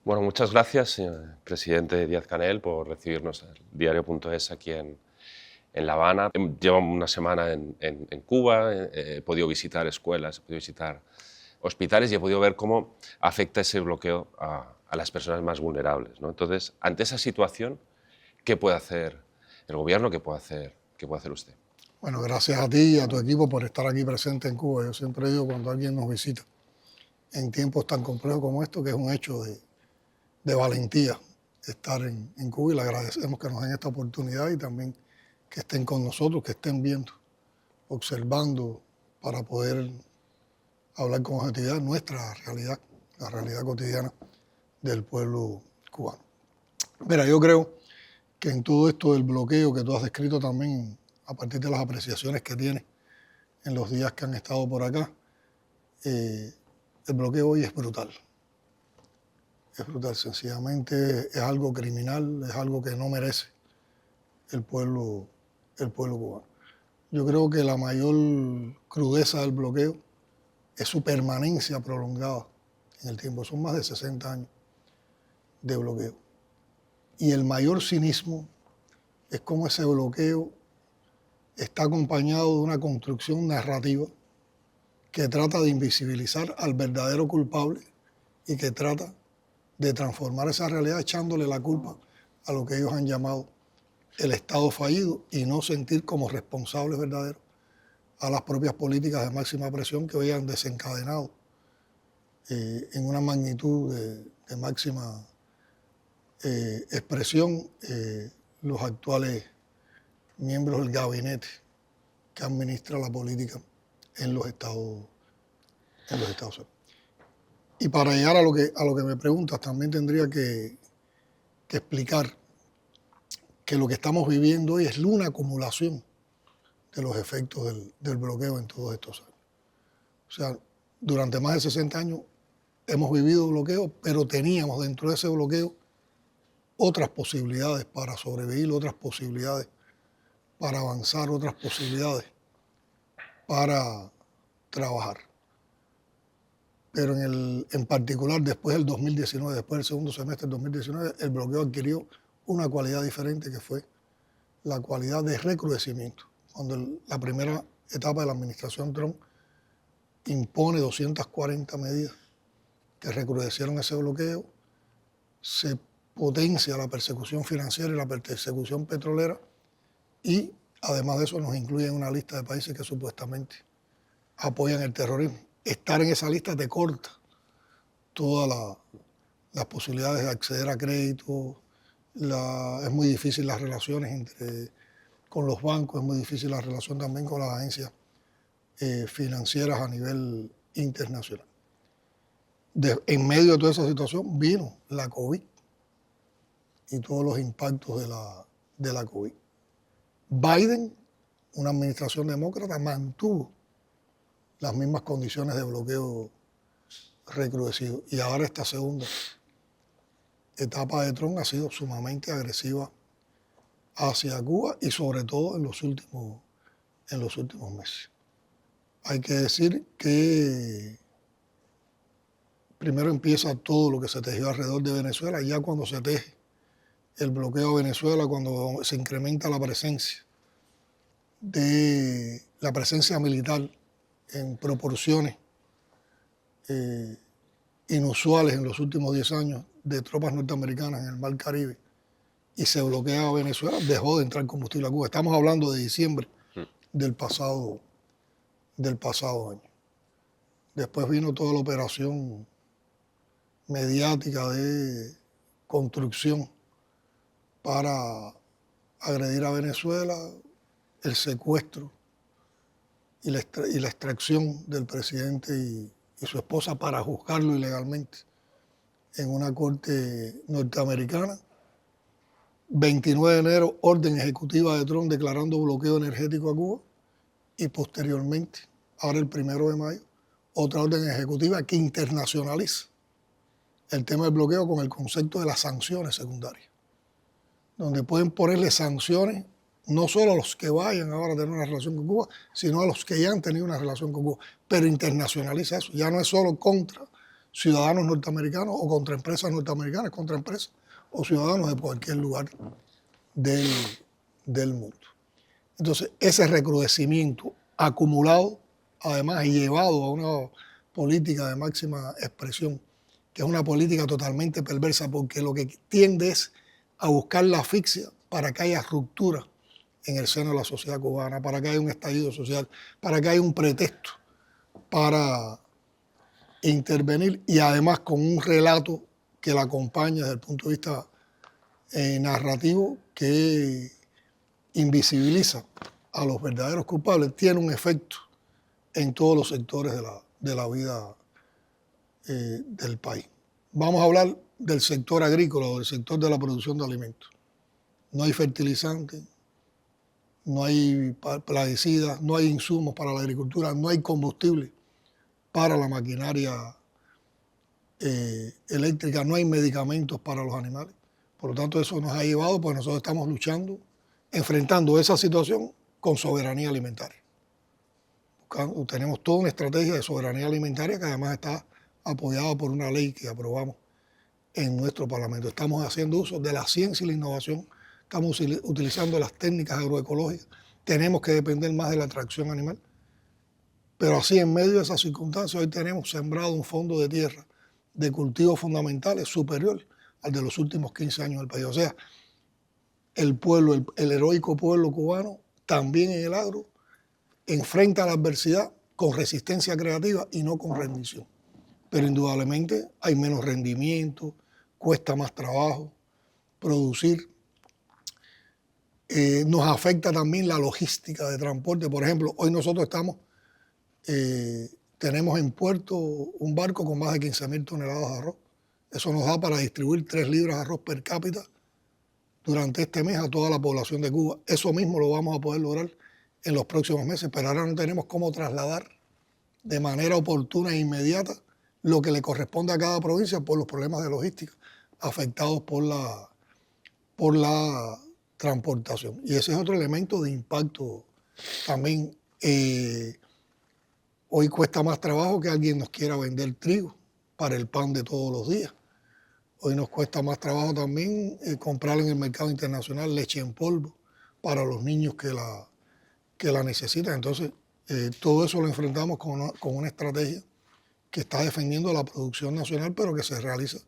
Bueno, muchas gracias, señor presidente Díaz-Canel, por recibirnos en diario.es aquí en La Habana. Llevo una semana en Cuba, he podido visitar escuelas, he podido visitar hospitales y he podido ver cómo afecta ese bloqueo a las personas más vulnerables, ¿no? Entonces, ante esa situación, ¿qué puede hacer el gobierno? Qué puede hacer usted? Bueno, gracias a ti y a tu equipo por estar aquí presente en Cuba. Yo siempre digo cuando alguien nos visita en tiempos tan complejos como estos, que es un hecho de valentía estar en Cuba, y le agradecemos que nos den esta oportunidad y también que estén con nosotros, que estén viendo, observando, para poder hablar con objetividad nuestra realidad, la realidad cotidiana del pueblo cubano. Mira, yo creo que en todo esto del bloqueo que tú has descrito también, a partir de las apreciaciones que tienes en los días que han estado por acá, el bloqueo hoy es brutal. Es brutal, sencillamente es algo criminal, es algo que no merece el pueblo cubano. Yo creo que la mayor crudeza del bloqueo es su permanencia prolongada en el tiempo. Son más de 60 años de bloqueo. Y el mayor cinismo es cómo ese bloqueo está acompañado de una construcción narrativa que trata de invisibilizar al verdadero culpable y que trata de transformar esa realidad echándole la culpa a lo que ellos han llamado el Estado fallido y no sentir como responsables verdaderos a las propias políticas de máxima presión que hoy han desencadenado en una magnitud de máxima expresión los actuales miembros del gabinete que administra la política en los Estados Unidos. Y para llegar a lo que me preguntas, también tendría que explicar que lo que estamos viviendo hoy es una acumulación de los efectos del bloqueo en todos estos años. O sea, durante más de 60 años hemos vivido bloqueo, pero teníamos dentro de ese bloqueo otras posibilidades para sobrevivir, otras posibilidades para avanzar, otras posibilidades para trabajar. Pero en particular después del 2019, después del segundo semestre del 2019, el bloqueo adquirió una cualidad diferente, que fue la cualidad de recrudecimiento. Cuando la primera etapa de la administración Trump impone 240 medidas que recrudecieron ese bloqueo, se potencia la persecución financiera y la persecución petrolera, y además de eso nos incluye en una lista de países que supuestamente apoyan el terrorismo. Estar en esa lista te corta todas las posibilidades de acceder a crédito, es muy difícil las relaciones con los bancos, es muy difícil la relación también con las agencias financieras a nivel internacional. En medio de toda esa situación vino la COVID y todos los impactos de la COVID. Biden, una administración demócrata, mantuvo las mismas condiciones de bloqueo recrudecido. Y ahora esta segunda etapa de Trump ha sido sumamente agresiva hacia Cuba y sobre todo en los últimos meses. Hay que decir que primero empieza todo lo que se tejió alrededor de Venezuela, y ya cuando se teje el bloqueo a Venezuela, cuando se incrementa la presencia militar en proporciones inusuales en los últimos 10 años de tropas norteamericanas en el Mar Caribe, y se bloquea a Venezuela, dejó de entrar combustible a Cuba. Estamos hablando de diciembre del pasado año. Después vino toda la operación mediática de construcción para agredir a Venezuela, el secuestro y la extracción del presidente y su esposa para juzgarlo ilegalmente en una corte norteamericana. 29 de enero, orden ejecutiva de Trump declarando bloqueo energético a Cuba, y posteriormente, ahora el 1 de mayo, otra orden ejecutiva que internacionaliza el tema del bloqueo con el concepto de las sanciones secundarias, donde pueden ponerle sanciones no solo a los que vayan ahora a tener una relación con Cuba, sino a los que ya han tenido una relación con Cuba, pero internacionaliza eso. Ya no es solo contra ciudadanos norteamericanos o contra empresas norteamericanas, contra empresas o ciudadanos de cualquier lugar del mundo. Entonces, ese recrudecimiento acumulado, además, y llevado a una política de máxima expresión, que es una política totalmente perversa, porque lo que tiende es a buscar la asfixia para que haya ruptura en el seno de la sociedad cubana, para que haya un estallido social, para que haya un pretexto para intervenir, y además con un relato que la acompaña desde el punto de vista narrativo, que invisibiliza a los verdaderos culpables, tiene un efecto en todos los sectores de la vida del país. Vamos a hablar del sector agrícola o del sector de la producción de alimentos. No hay fertilizantes, no hay plaguicidas, no hay insumos para la agricultura, no hay combustible para la maquinaria eléctrica, no hay medicamentos para los animales. Por lo tanto, eso nos ha llevado, pues nosotros estamos luchando, enfrentando esa situación con soberanía alimentaria. Tenemos toda una estrategia de soberanía alimentaria que además está apoyada por una ley que aprobamos en nuestro Parlamento. Estamos haciendo uso de la ciencia y la innovación, estamos utilizando las técnicas agroecológicas, tenemos que depender más de la tracción animal, pero así en medio de esas circunstancias hoy tenemos sembrado un fondo de tierra de cultivos fundamentales superior al de los últimos 15 años del país. O sea, el pueblo, el heroico pueblo cubano, también en el agro, enfrenta la adversidad con resistencia creativa y no con rendición. Pero indudablemente hay menos rendimiento, cuesta más trabajo producir. Nos afecta también la logística de transporte. Por ejemplo, hoy nosotros tenemos en puerto un barco con más de 15.000 toneladas de arroz. Eso nos da para distribuir 3 libras de arroz per cápita durante este mes a toda la población de Cuba. Eso mismo lo vamos a poder lograr en los próximos meses, pero ahora no tenemos cómo trasladar de manera oportuna e inmediata lo que le corresponde a cada provincia por los problemas de logística afectados por la transportación. Y ese es otro elemento de impacto también. Hoy cuesta más trabajo que alguien nos quiera vender trigo para el pan de todos los días. Hoy nos cuesta más trabajo también comprar en el mercado internacional leche en polvo para los niños que la necesitan. Entonces, todo eso lo enfrentamos con una estrategia que está defendiendo la producción nacional, pero que se realiza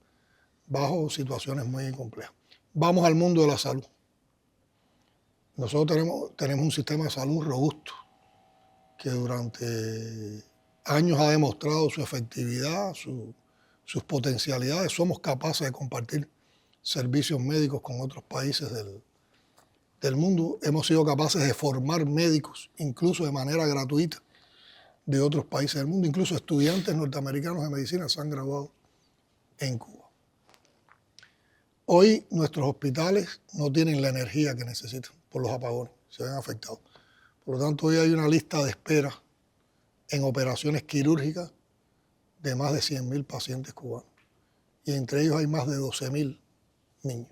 bajo situaciones muy complejas. Vamos al mundo de la salud. Nosotros tenemos un sistema de salud robusto que durante años ha demostrado su efectividad, sus potencialidades. Somos capaces de compartir servicios médicos con otros países del mundo. Hemos sido capaces de formar médicos, incluso de manera gratuita, de otros países del mundo. Incluso estudiantes norteamericanos de medicina se han graduado en Cuba. Hoy nuestros hospitales no tienen la energía que necesitan por los apagones, se ven afectados. Por lo tanto, hoy hay una lista de espera en operaciones quirúrgicas de más de 100.000 pacientes cubanos. Y entre ellos hay más de 12.000 niños.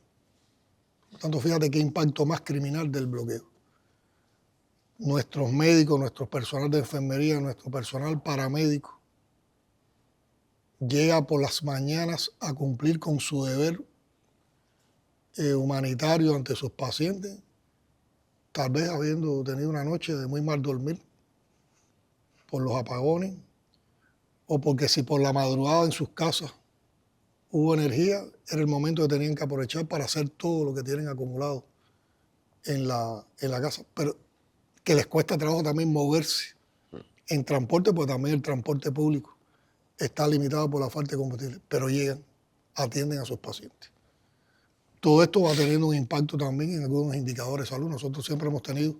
Por lo tanto, fíjate qué impacto más criminal del bloqueo. Nuestros médicos, nuestro personal de enfermería, nuestro personal paramédico llega por las mañanas a cumplir con su deber humanitario ante sus pacientes, tal vez habiendo tenido una noche de muy mal dormir por los apagones, o porque si por la madrugada en sus casas hubo energía, era el momento que tenían que aprovechar para hacer todo lo que tienen acumulado en la casa. Pero que les cuesta trabajo también moverse en transporte, porque también el transporte público está limitado por la falta de combustible, pero llegan, atienden a sus pacientes. Todo esto va teniendo un impacto también en algunos indicadores de salud. Nosotros siempre hemos tenido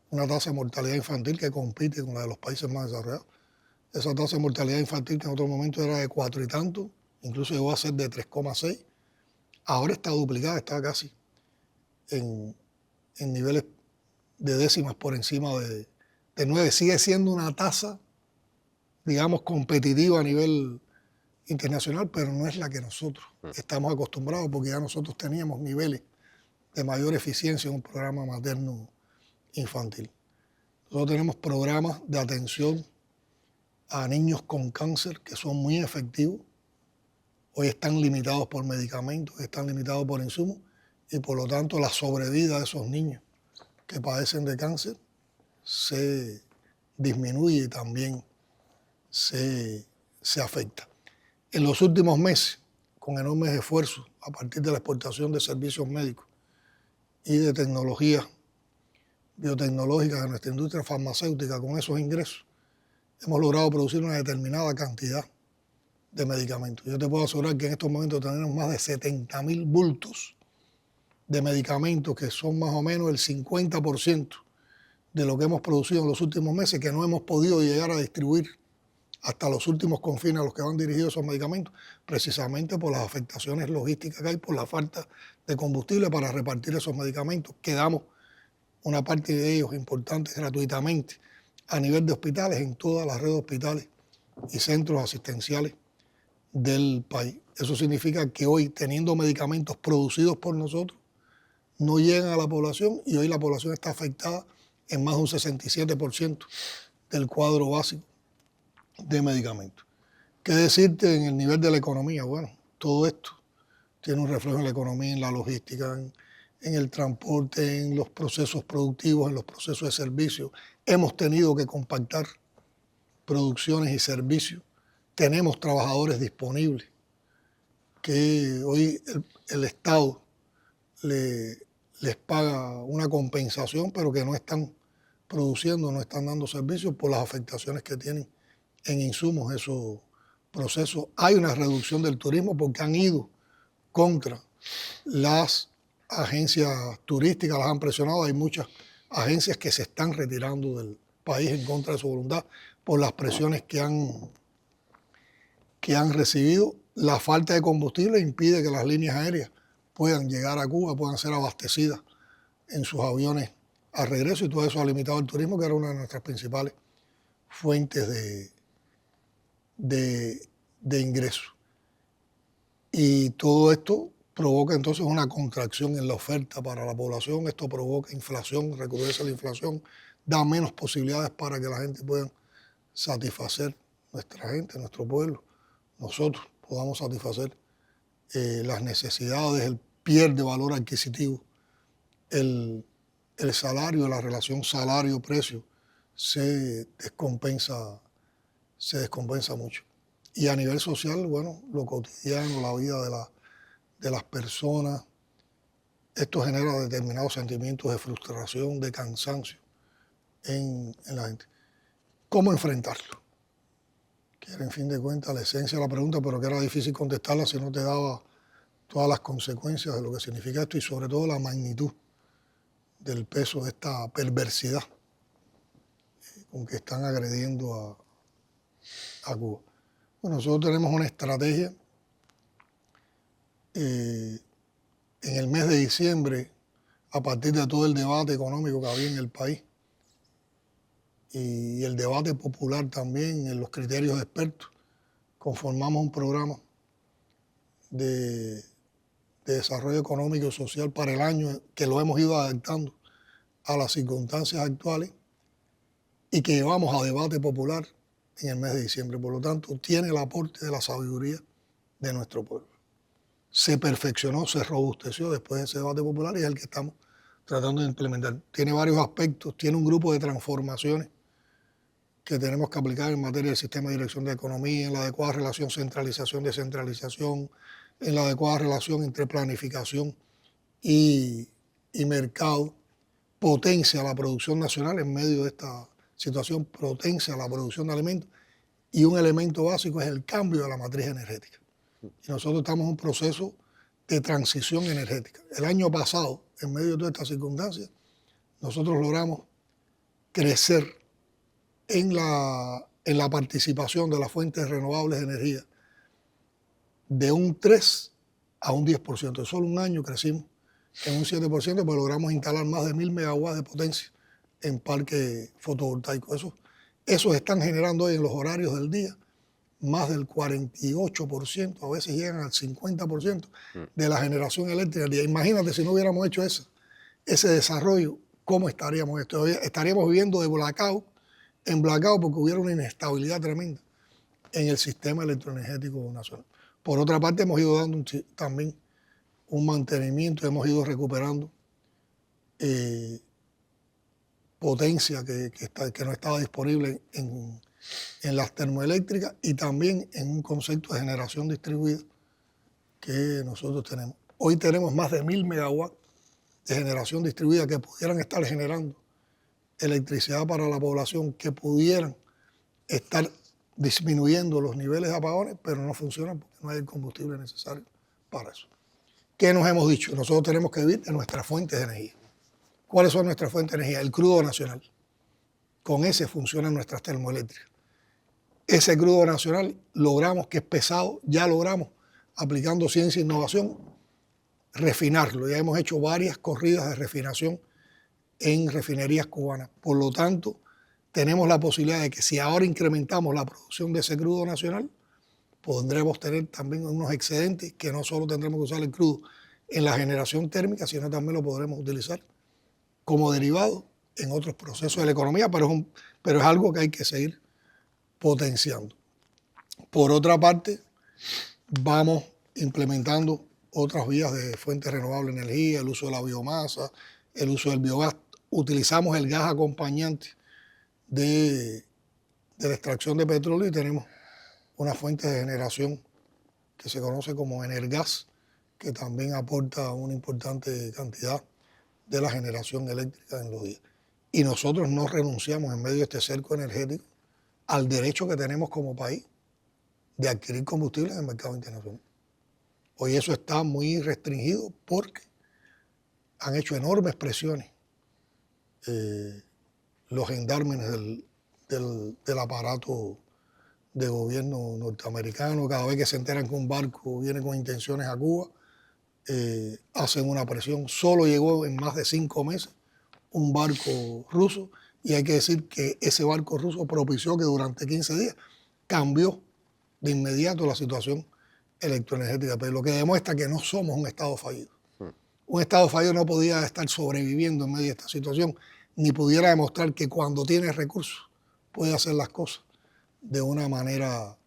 una tasa de mortalidad infantil que compite con la de los países más desarrollados. Esa tasa de mortalidad infantil que en otro momento era de 4 y tanto, incluso llegó a ser de 3,6, ahora está duplicada, está casi en niveles de décimas por encima de 9. Sigue siendo una tasa, digamos, competitiva a nivel internacional, pero no es la que nosotros estamos acostumbrados, porque ya nosotros teníamos niveles de mayor eficiencia en un programa materno infantil. Nosotros tenemos programas de atención a niños con cáncer que son muy efectivos, hoy están limitados por medicamentos, están limitados por insumos y por lo tanto la sobrevida de esos niños que padecen de cáncer se disminuye y también se afecta. En los últimos meses, con enormes esfuerzos a partir de la exportación de servicios médicos y de tecnologías biotecnológicas de nuestra industria farmacéutica, con esos ingresos, hemos logrado producir una determinada cantidad de medicamentos. Yo te puedo asegurar que en estos momentos tenemos más de 70.000 bultos de medicamentos, que son más o menos el 50% de lo que hemos producido en los últimos meses, que no hemos podido llegar a distribuir hasta los últimos confines a los que van dirigidos esos medicamentos, precisamente por las afectaciones logísticas que hay, por la falta de combustible para repartir esos medicamentos, que damos una parte de ellos importantes gratuitamente a nivel de hospitales, en todas las redes de hospitales y centros asistenciales del país. Eso significa que hoy, teniendo medicamentos producidos por nosotros, no llegan a la población, y hoy la población está afectada en más de un 67% del cuadro básico de medicamentos. ¿Qué decirte en el nivel de la economía? Bueno, todo esto tiene un reflejo en la economía, en la logística, en el transporte, en los procesos productivos, en los procesos de servicio. Hemos tenido que compactar producciones y servicios. Tenemos trabajadores disponibles que hoy el Estado les paga una compensación, pero que no están produciendo, no están dando servicios por las afectaciones que tienen en insumos esos procesos. Hay una reducción del turismo porque han ido contra las agencias turísticas, las han presionado. Hay muchas agencias que se están retirando del país en contra de su voluntad por las presiones que han recibido. La falta de combustible impide que las líneas aéreas puedan llegar a Cuba, puedan ser abastecidas en sus aviones al regreso, y todo eso ha limitado el turismo, que era una de nuestras principales fuentes de ingresos. Y todo esto provoca entonces una contracción en la oferta para la población. Esto provoca inflación, recrudece la inflación, da menos posibilidades para que la gente pueda satisfacer, nuestra gente, nuestro pueblo, nosotros podamos satisfacer las necesidades. Pierde valor adquisitivo el salario, la relación salario-precio se descompensa mucho. Y a nivel social, bueno, lo cotidiano, la vida de las personas, esto genera determinados sentimientos de frustración, de cansancio en la gente. ¿Cómo enfrentarlo? Que era, en fin de cuentas, la esencia de la pregunta, pero que era difícil contestarla si no te daba todas las consecuencias de lo que significa esto, y sobre todo la magnitud del peso de esta perversidad con que están agrediendo a Cuba. Bueno, nosotros tenemos una estrategia. En el mes de diciembre, a partir de todo el debate económico que había en el país y el debate popular también en los criterios de expertos, conformamos un programa de desarrollo económico y social para el año, que lo hemos ido adaptando a las circunstancias actuales y que llevamos a debate popular en el mes de diciembre. Por lo tanto, tiene el aporte de la sabiduría de nuestro pueblo. Se perfeccionó, se robusteció después de ese debate popular, y es el que estamos tratando de implementar. Tiene varios aspectos, tiene un grupo de transformaciones que tenemos que aplicar en materia del sistema de dirección de economía, en la adecuada relación centralización-descentralización, en la adecuada relación entre planificación y mercado. Potencia la producción nacional en medio de esta situación, potencia la producción de alimentos, y un elemento básico es el cambio de la matriz energética. Y nosotros estamos en un proceso de transición energética. El año pasado, en medio de todas estas circunstancias, nosotros logramos crecer en la participación de las fuentes renovables de energía de un 3 a un 10%. En solo un año crecimos en un 7%, pero logramos instalar más de 1.000 megawatts de potencia en parques fotovoltaicos. Esos están generando hoy en los horarios del día más del 48%, a veces llegan al 50% de la generación eléctrica del día. Imagínate si no hubiéramos hecho ese desarrollo, ¿cómo estaríamos? Estaríamos viviendo de blackout en blackout porque hubiera una inestabilidad tremenda en el sistema electroenergético nacional. Por otra parte, hemos ido dando también un mantenimiento, hemos ido recuperando potencia que no estaba disponible en las termoeléctricas y también en un concepto de generación distribuida que nosotros tenemos. Hoy tenemos más de 1000 megawatts de generación distribuida que pudieran estar generando electricidad para la población, que pudieran estar disminuyendo los niveles de apagones, pero no funcionan porque no hay el combustible necesario para eso. ¿Qué nos hemos dicho? Nosotros tenemos que vivir de nuestras fuentes de energía. ¿Cuáles son nuestras fuentes de energía? El crudo nacional. Con ese funcionan nuestras termoeléctricas. Ese crudo nacional logramos, que es pesado, ya logramos, aplicando ciencia e innovación, refinarlo. Ya hemos hecho varias corridas de refinación en refinerías cubanas. Por lo tanto, tenemos la posibilidad de que si ahora incrementamos la producción de ese crudo nacional, podremos tener también unos excedentes que no solo tendremos que usar el crudo en la generación térmica, sino también lo podremos utilizar como derivado en otros procesos de la economía, pero es algo que hay que seguir potenciando. Por otra parte, vamos implementando otras vías de fuentes renovables de energía, el uso de la biomasa, el uso del biogás. Utilizamos el gas acompañante de la extracción de petróleo y tenemos una fuente de generación que se conoce como Energas, que también aporta una importante cantidad de la generación eléctrica en los días. Y nosotros no renunciamos en medio de este cerco energético al derecho que tenemos como país de adquirir combustibles en el mercado internacional. Hoy eso está muy restringido porque han hecho enormes presiones los gendarmes del aparato de gobierno norteamericano. Cada vez que se enteran que un barco viene con intenciones a Cuba, hacen una presión. Solo llegó en más de 5 meses un barco ruso y hay que decir que ese barco ruso propició que durante 15 días cambió de inmediato la situación electroenergética, pero lo que demuestra que no somos un Estado fallido. Un Estado fallido no podía estar sobreviviendo en medio de esta situación, ni pudiera demostrar que cuando tiene recursos puede hacer las cosas de una manera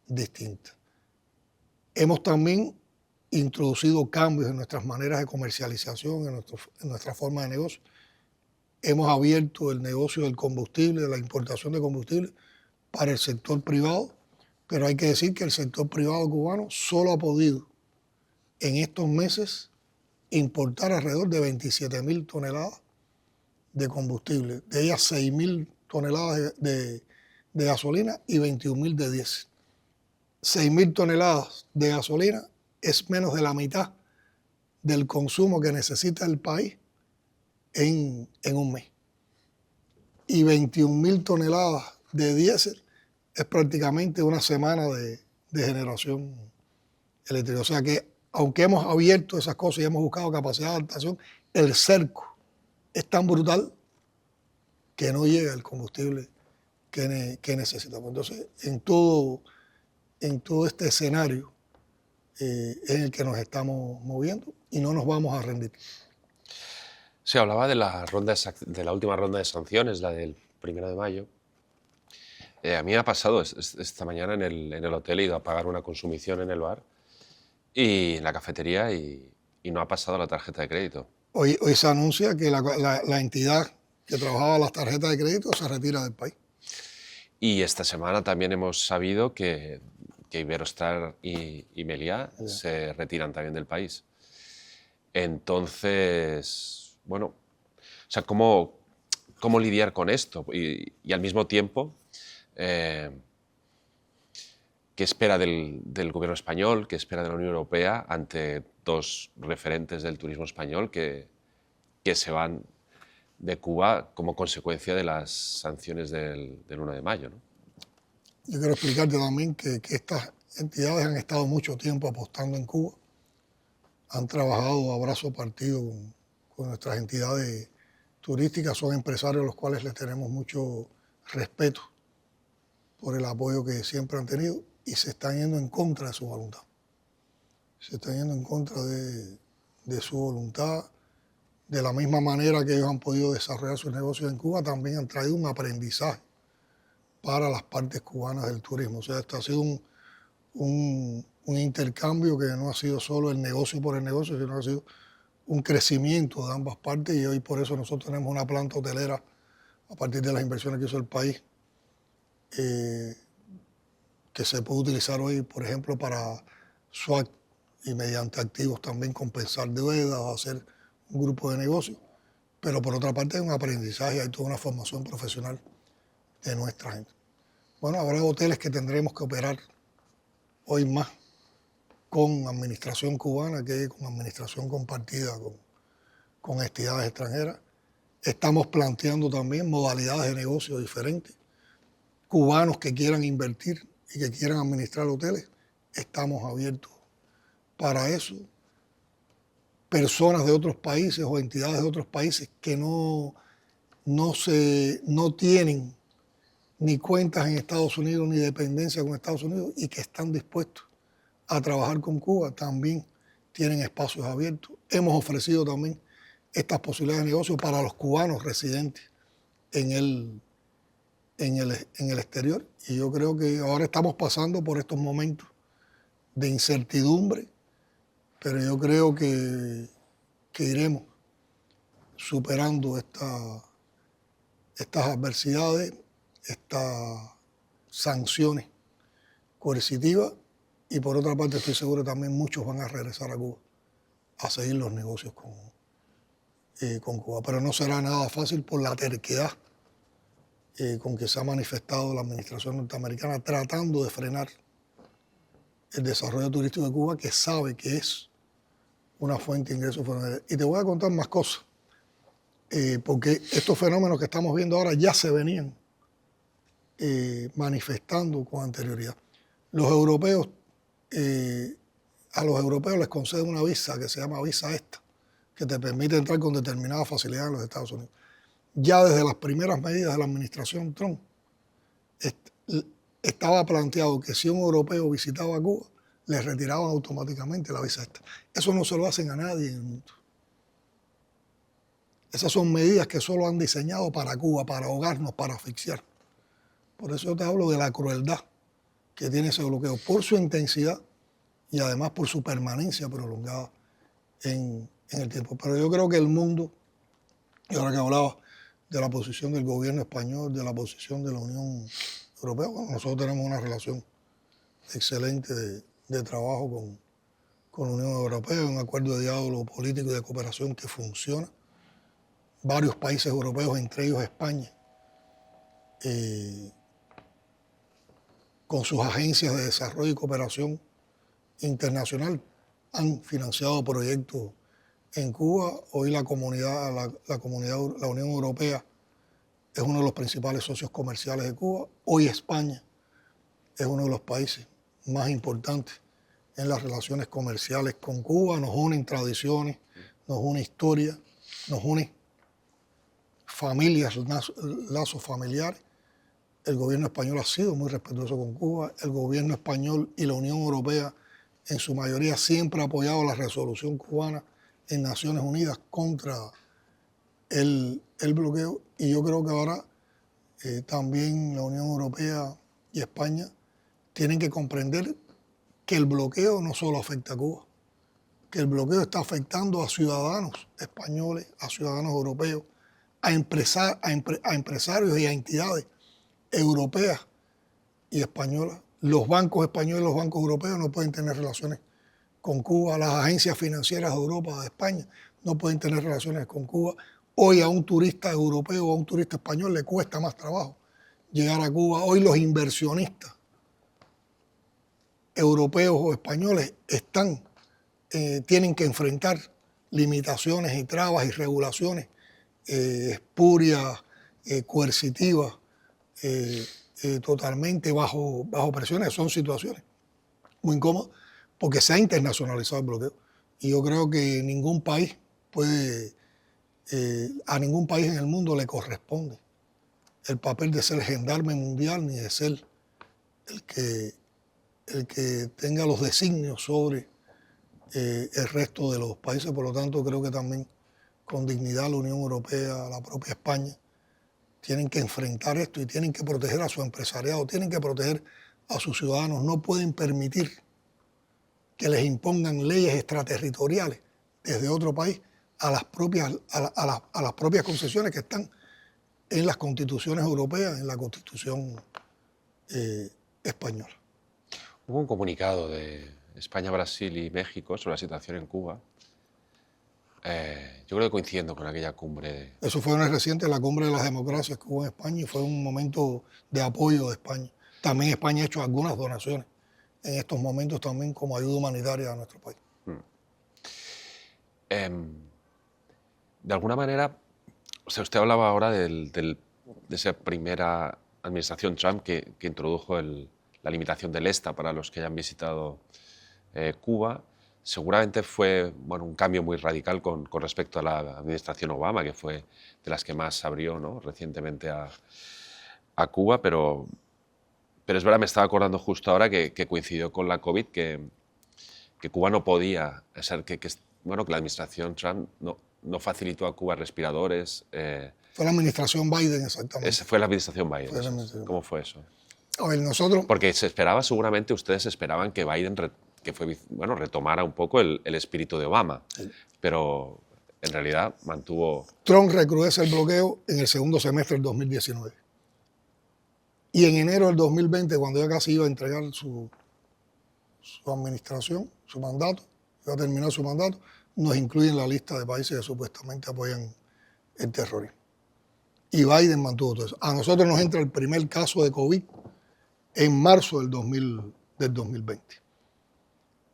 distinta. Hemos también introducido cambios en nuestras maneras de comercialización, en nuestra forma de negocio. Hemos abierto el negocio del combustible, de la importación de combustible para el sector privado, pero hay que decir que el sector privado cubano solo ha podido en estos meses importar alrededor de 27.000 toneladas de combustible, de ellas 6.000 toneladas de gasolina y 21.000 de diésel. 6.000 toneladas de gasolina es menos de la mitad del consumo que necesita el país en un mes. Y 21.000 toneladas de diésel es prácticamente una semana de generación eléctrica. O sea que, aunque hemos abierto esas cosas y hemos buscado capacidad de adaptación, el cerco es tan brutal que no llega el combustible que necesitamos. Entonces, en todo este escenario en el que nos estamos moviendo y no nos vamos a rendir. Se hablaba de la última ronda de sanciones, la del 1 de mayo. A mí me ha pasado esta mañana en el hotel, he ido a pagar una consumición en el bar y en la cafetería y no ha pasado la tarjeta de crédito. Hoy se anuncia que la entidad que trabajaba las tarjetas de crédito se retira del país. Y esta semana también hemos sabido que Iberostar y Meliá se retiran también del país. Entonces, bueno, o sea, ¿cómo lidiar con esto? Y al mismo tiempo, ¿qué espera del gobierno español, qué espera de la Unión Europea ante dos referentes del turismo español que se van de Cuba como consecuencia de las sanciones del 1 de mayo, ¿no? Yo quiero explicarte también que estas entidades han estado mucho tiempo apostando en Cuba, han trabajado a brazo partido con nuestras entidades turísticas, son empresarios a los cuales les tenemos mucho respeto por el apoyo que siempre han tenido y se están yendo en contra de su voluntad. Se están yendo en contra de su voluntad. De la misma manera que ellos han podido desarrollar sus negocios en Cuba, también han traído un aprendizaje para las partes cubanas del turismo. O sea, esto ha sido un intercambio que no ha sido solo el negocio por el negocio, sino ha sido un crecimiento de ambas partes, y hoy por eso nosotros tenemos una planta hotelera a partir de las inversiones que hizo el país, que se puede utilizar hoy, por ejemplo, para swap y mediante activos también compensar deudas o hacer un grupo de negocios. Pero por otra parte hay un aprendizaje, hay toda una formación profesional de nuestra gente. Bueno, habrá hoteles que tendremos que operar hoy más con administración cubana que con administración compartida con entidades extranjeras. Estamos planteando también modalidades de negocio diferentes. Cubanos que quieran invertir y que quieran administrar hoteles, estamos abiertos para eso. Personas de otros países o entidades de otros países que no tienen ni cuentas en Estados Unidos ni dependencia con Estados Unidos y que están dispuestos a trabajar con Cuba, también tienen espacios abiertos. Hemos ofrecido también estas posibilidades de negocio para los cubanos residentes en el exterior. Y yo creo que ahora estamos pasando por estos momentos de incertidumbre, pero yo creo que iremos superando estas adversidades, estas sanciones coercitivas, y por otra parte estoy seguro que también muchos van a regresar a Cuba a seguir los negocios con Cuba. Pero no será nada fácil por la terquedad con que se ha manifestado la administración norteamericana tratando de frenar el desarrollo turístico de Cuba, que sabe que es una fuente de ingresos funeraria. Y te voy a contar más cosas, porque estos fenómenos que estamos viendo ahora ya se venían manifestando con anterioridad. Los europeos, a los europeos les conceden una visa que se llama visa ESTA, que te permite entrar con determinadas facilidades en los Estados Unidos. Ya desde las primeras medidas de la administración Trump, estaba planteado que si un europeo visitaba Cuba, le retiraban automáticamente la visa ESTA. Eso no se lo hacen a nadie en el mundo. Esas son medidas que solo han diseñado para Cuba, para ahogarnos, para asfixiar. Por eso yo te hablo de la crueldad que tiene ese bloqueo, por su intensidad y además por su permanencia prolongada en el tiempo. Pero yo creo que el mundo, y ahora que hablaba de la posición del gobierno español, de la posición de la Unión Europea, bueno, nosotros tenemos una relación excelente de trabajo con la Unión Europea, un acuerdo de diálogo político y de cooperación que funciona. Varios países europeos, entre ellos España, con sus agencias de desarrollo y cooperación internacional, han financiado proyectos en Cuba. Hoy la Unión Europea es uno de los principales socios comerciales de Cuba. Hoy España es uno de los países más importantes en las relaciones comerciales con Cuba. Nos unen tradiciones, nos une historia, nos une familias, lazos familiares. El gobierno español ha sido muy respetuoso con Cuba. El gobierno español y la Unión Europea en su mayoría siempre ha apoyado la resolución cubana en Naciones Unidas contra el bloqueo. Y yo creo que ahora también la Unión Europea y España tienen que comprender que el bloqueo no solo afecta a Cuba, que el bloqueo está afectando a ciudadanos españoles, a ciudadanos europeos, a empresarios y a entidades europeas y españolas. Los bancos españoles y los bancos europeos no pueden tener relaciones con Cuba. Las agencias financieras de Europa, de España, no pueden tener relaciones con Cuba. Hoy a un turista europeo o a un turista español le cuesta más trabajo llegar a Cuba. Hoy los inversionistas europeos o españoles tienen que enfrentar limitaciones y trabas y regulaciones espurias, coercitivas, totalmente bajo presiones. Son situaciones muy incómodas porque se ha internacionalizado el bloqueo. Y yo creo que ningún país a ningún país en el mundo le corresponde el papel de ser gendarme mundial ni de ser el que tenga los designios sobre el resto de los países. Por lo tanto, creo que también con dignidad la Unión Europea, la propia España, tienen que enfrentar esto y tienen que proteger a su empresariado, tienen que proteger a sus ciudadanos. No pueden permitir que les impongan leyes extraterritoriales desde otro país a las propias concesiones que están en las constituciones europeas, en la Constitución española. Hubo un comunicado de España, Brasil y México sobre la situación en Cuba. Yo creo que coincidiendo con aquella cumbre. Eso fue en el reciente, la cumbre de las democracias que hubo en España, y fue un momento de apoyo de España. También España ha hecho algunas donaciones en estos momentos también como ayuda humanitaria a nuestro país. De alguna manera, o sea, usted hablaba ahora de esa primera administración Trump que introdujo la limitación del ESTA para los que hayan visitado Cuba. Seguramente fue un cambio muy radical con respecto a la administración Obama, que fue de las que más abrió, ¿no?, recientemente a Cuba, pero es verdad, me estaba acordando justo ahora que coincidió con la COVID, que Cuba no podía, o sea, que la administración Trump no facilitó a Cuba respiradores. Fue la administración Biden, exactamente. Fue la administración Biden. Fue la administración. ¿Cómo fue eso? A ver, nosotros... Porque se esperaba, seguramente ustedes esperaban que Biden retomara un poco el espíritu de Obama, sí, pero en realidad mantuvo... Trump recrudece el bloqueo en el segundo semestre del 2019. Y en enero del 2020, cuando ya casi iba a entregar su administración, su mandato, iba a terminar su mandato, nos incluye en la lista de países que supuestamente apoyan el terrorismo. Y Biden mantuvo todo eso. A nosotros nos entra el primer caso de COVID en marzo del 2020.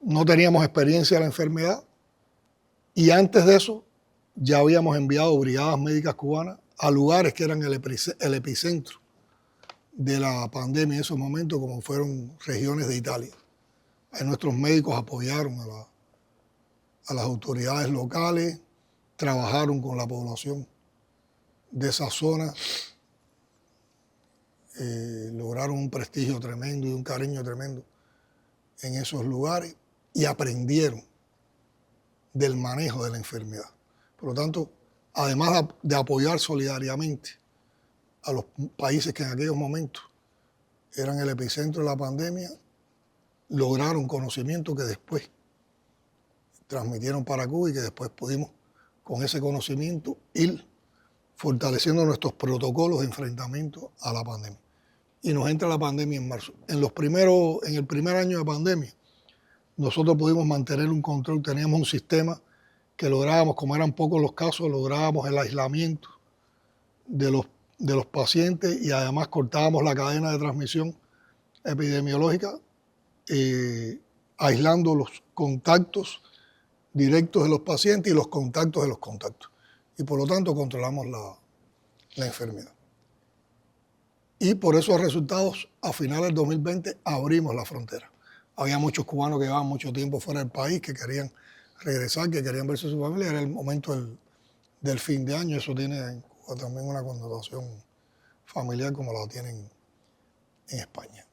No teníamos experiencia de la enfermedad y antes de eso ya habíamos enviado brigadas médicas cubanas a lugares que eran el epicentro de la pandemia en esos momentos, como fueron regiones de Italia. Ahí nuestros médicos apoyaron a las autoridades locales, trabajaron con la población de esa zona, lograron un prestigio tremendo y un cariño tremendo en esos lugares y aprendieron del manejo de la enfermedad. Por lo tanto, además de apoyar solidariamente a los países que en aquellos momentos eran el epicentro de la pandemia, lograron conocimiento que después transmitieron para Cuba y que después pudimos, con ese conocimiento, ir fortaleciendo nuestros protocolos de enfrentamiento a la pandemia. Y nos entra la pandemia en marzo. En el primer año de pandemia, nosotros pudimos mantener un control, teníamos un sistema que lográbamos, como eran pocos los casos, lográbamos el aislamiento de los pacientes y además cortábamos la cadena de transmisión epidemiológica, aislando los contactos directos de los pacientes y los contactos de los contactos. Y por lo tanto controlamos la enfermedad. Y por esos resultados, a finales del 2020, abrimos la frontera. Había muchos cubanos que llevaban mucho tiempo fuera del país, que querían regresar, que querían verse a su familia. Era el momento del fin de año. Eso tiene en Cuba también una connotación familiar como la tienen en España.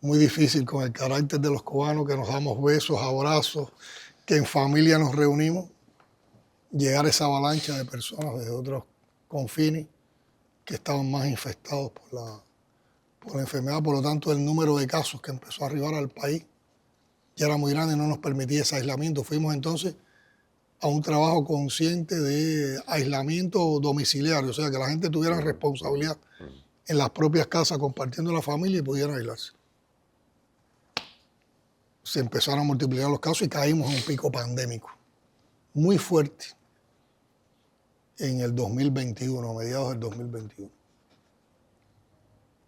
Muy difícil con el carácter de los cubanos, que nos damos besos, abrazos, que en familia nos reunimos, llegar a esa avalancha de personas desde otros confines que estaban más infectados por la enfermedad. Por lo tanto, el número de casos que empezó a arribar al país ya era muy grande y no nos permitía ese aislamiento. Fuimos entonces a un trabajo consciente de aislamiento domiciliario, o sea, que la gente tuviera responsabilidad en las propias casas, compartiendo la familia y pudieran aislarse. Se empezaron a multiplicar los casos y caímos en un pico pandémico muy fuerte en el 2021, a mediados del 2021.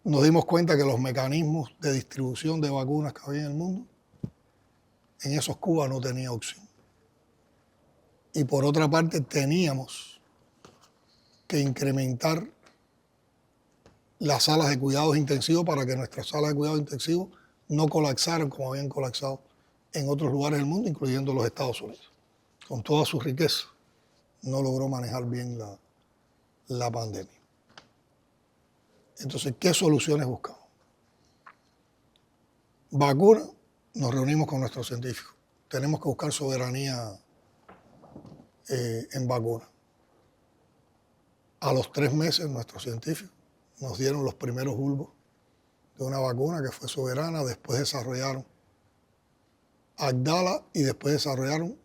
Nos dimos cuenta que los mecanismos de distribución de vacunas que había en el mundo, en esos Cuba no tenía opción. Y por otra parte teníamos que incrementar las salas de cuidados intensivos para que nuestras salas de cuidados intensivos no colapsaran como habían colapsado en otros lugares del mundo, incluyendo los Estados Unidos. Con toda su riqueza, no logró manejar bien la pandemia. Entonces, ¿qué soluciones buscamos? Vacuna, nos reunimos con nuestros científicos. Tenemos que buscar soberanía en vacuna. A los 3 meses, nuestros científicos nos dieron los primeros bulbos de una vacuna que fue soberana. Después desarrollaron Abdala y después desarrollaron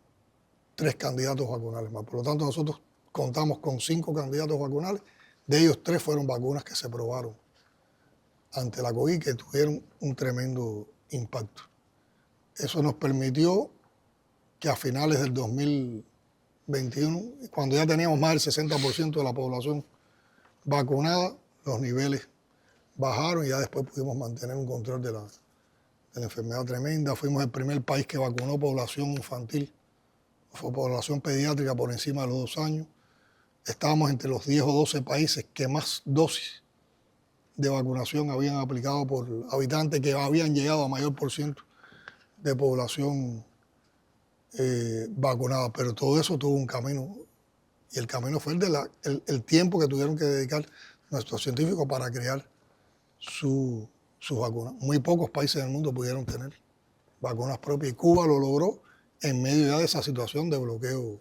3 candidatos vacunales más. Por lo tanto, nosotros contamos con 5 candidatos vacunales. De ellos 3 fueron vacunas que se probaron ante la COVID, que tuvieron un tremendo impacto. Eso nos permitió que a finales del 2021, cuando ya teníamos más del 60% de la población vacunada, los niveles bajaron y ya después pudimos mantener un control de la enfermedad tremenda. Fuimos el primer país que vacunó población infantil, fue población pediátrica por encima de los 2 años. Estábamos entre los 10 o 12 países que más dosis de vacunación habían aplicado por habitante, que habían llegado a mayor por ciento de población vacunada. Pero todo eso tuvo un camino, y el camino fue el tiempo que tuvieron que dedicar nuestros científicos para crear sus vacunas. Muy pocos países del mundo pudieron tener vacunas propias, y Cuba lo logró en medio ya de esa situación de bloqueo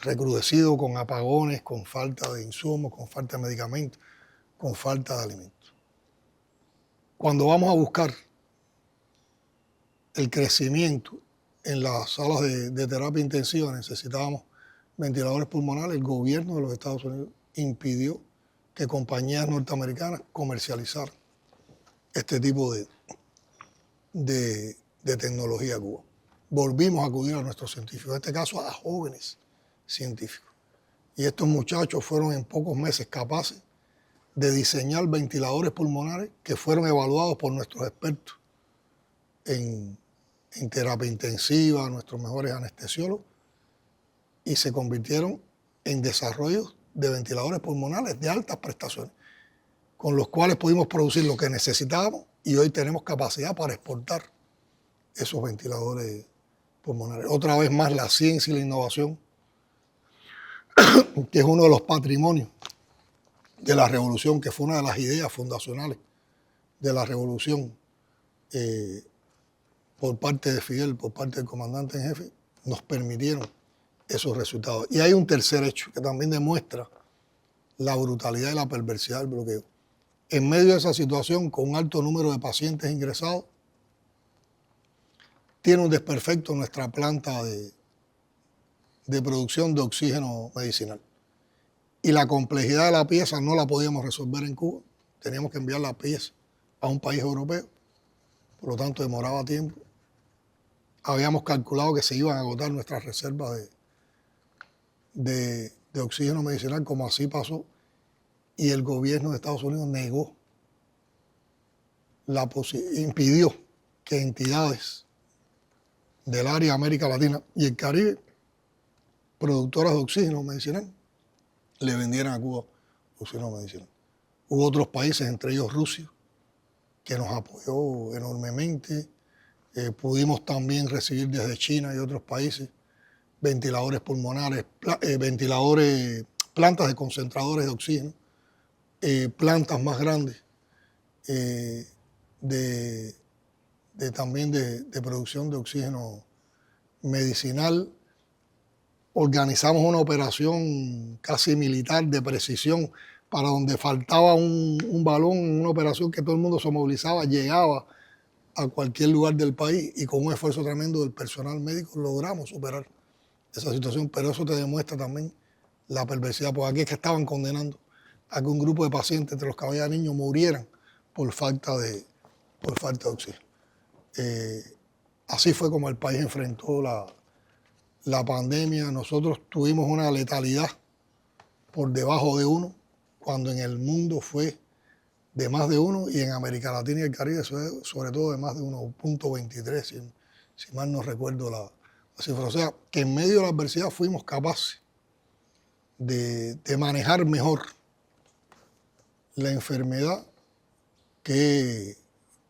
recrudecido, con apagones, con falta de insumos, con falta de medicamentos, con falta de alimentos. Cuando vamos a buscar el crecimiento en las salas de terapia intensiva, necesitábamos ventiladores pulmonares. El gobierno de los Estados Unidos impidió que compañías norteamericanas comercializaran este tipo de tecnología a Cuba. Volvimos a acudir a nuestros científicos, en este caso a jóvenes científicos. Y estos muchachos fueron en pocos meses capaces de diseñar ventiladores pulmonares que fueron evaluados por nuestros expertos en terapia intensiva, nuestros mejores anestesiólogos, y se convirtieron en desarrollos de ventiladores pulmonares de altas prestaciones, con los cuales pudimos producir lo que necesitábamos, y hoy tenemos capacidad para exportar esos ventiladores pulmonares. Otra vez más, la ciencia y la innovación, que es uno de los patrimonios de la revolución, que fue una de las ideas fundacionales de la revolución por parte de Fidel, por parte del comandante en jefe, nos permitieron esos resultados. Y hay un tercer hecho que también demuestra la brutalidad y la perversidad del bloqueo. En medio de esa situación, con un alto número de pacientes ingresados, tiene un desperfecto nuestra planta de producción de oxígeno medicinal. Y la complejidad de la pieza no la podíamos resolver en Cuba. Teníamos que enviar la pieza a un país europeo. Por lo tanto, demoraba tiempo. Habíamos calculado que se iban a agotar nuestras reservas de oxígeno medicinal, como así pasó. Y el gobierno de Estados Unidos negó, impidió que entidades del área de América Latina y el Caribe, productoras de oxígeno medicinal, le vendieran a Cuba oxígeno medicinal. Hubo otros países, entre ellos Rusia, que nos apoyó enormemente. Pudimos también recibir desde China y otros países ventiladores pulmonares, plantas de concentradores de oxígeno, plantas más grandes también de producción de oxígeno medicinal. Organizamos una operación casi militar de precisión, para donde faltaba un balón, una operación que todo el mundo se movilizaba, llegaba a cualquier lugar del país, y con un esfuerzo tremendo del personal médico logramos superar esa situación. Pero eso te demuestra también la perversidad, porque aquí es que estaban condenando a que un grupo de pacientes, entre los que había niños, murieran por falta de oxígeno. Así fue como el país enfrentó la pandemia. Nosotros tuvimos una letalidad por debajo de 1, cuando en el mundo fue de más de 1, y en América Latina y el Caribe sobre todo de más de 1.23, si mal no recuerdo la cifra. O sea, que en medio de la adversidad fuimos capaces de manejar mejor la enfermedad que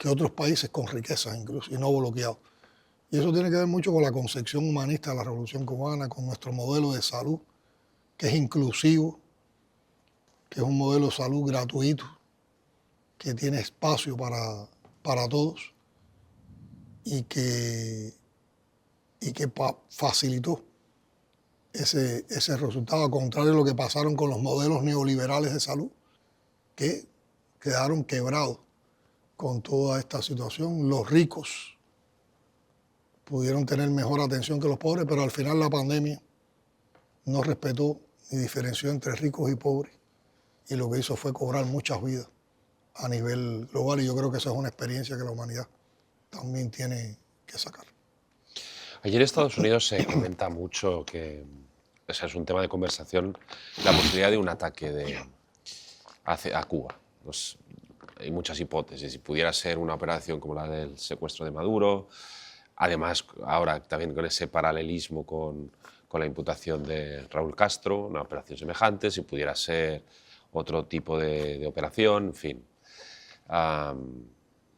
otros países con riquezas incluso, y no bloqueados. Y eso tiene que ver mucho con la concepción humanista de la Revolución Cubana, con nuestro modelo de salud, que es inclusivo, que es un modelo de salud gratuito, que tiene espacio para todos, y que facilitó ese resultado, al contrario de lo que pasaron con los modelos neoliberales de salud, que quedaron quebrados con toda esta situación. Los ricos pudieron tener mejor atención que los pobres, pero al final la pandemia no respetó ni diferenció entre ricos y pobres, y lo que hizo fue cobrar muchas vidas a nivel global, y yo creo que esa es una experiencia que la humanidad también tiene que sacar. Allí en Estados Unidos se comenta mucho que, o sea, es un tema de conversación, la posibilidad de un ataque a Cuba. Hay muchas hipótesis. Si pudiera ser una operación como la del secuestro de Maduro, además ahora también con ese paralelismo con la imputación de Raúl Castro, una operación semejante, si pudiera ser otro tipo de operación, en fin.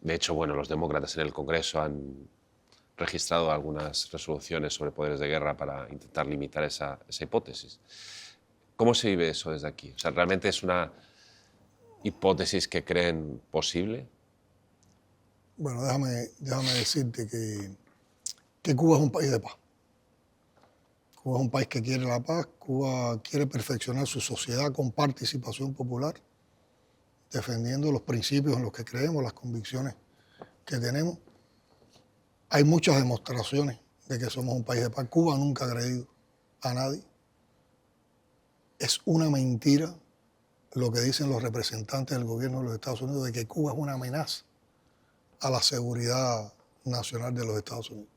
De hecho, bueno, los demócratas en el Congreso han registrado algunas resoluciones sobre poderes de guerra para intentar limitar esa hipótesis. ¿Cómo se vive eso desde aquí? O sea, ¿realmente es una hipótesis que creen posible? Bueno, déjame decirte que Cuba es un país de paz. Cuba es un país que quiere la paz. Cuba quiere perfeccionar su sociedad con participación popular, defendiendo los principios en los que creemos, las convicciones que tenemos. Hay muchas demostraciones de que somos un país de paz. Cuba nunca ha agredido a nadie. Es una mentira lo que dicen los representantes del gobierno de los Estados Unidos de que Cuba es una amenaza a la seguridad nacional de los Estados Unidos.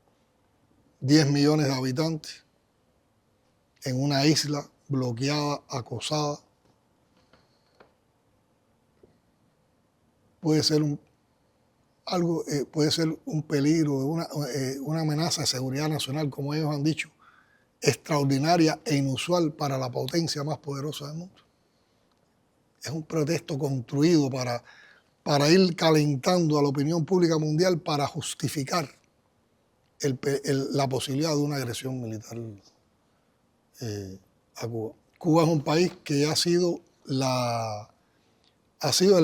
10 millones de habitantes en una isla bloqueada, acosada. Puede ser un peligro, una amenaza de seguridad nacional, como ellos han dicho, extraordinaria e inusual para la potencia más poderosa del mundo. Es un pretexto construido para ir calentando a la opinión pública mundial para justificar la posibilidad de una agresión militar a Cuba. Cuba es un país que ha sido el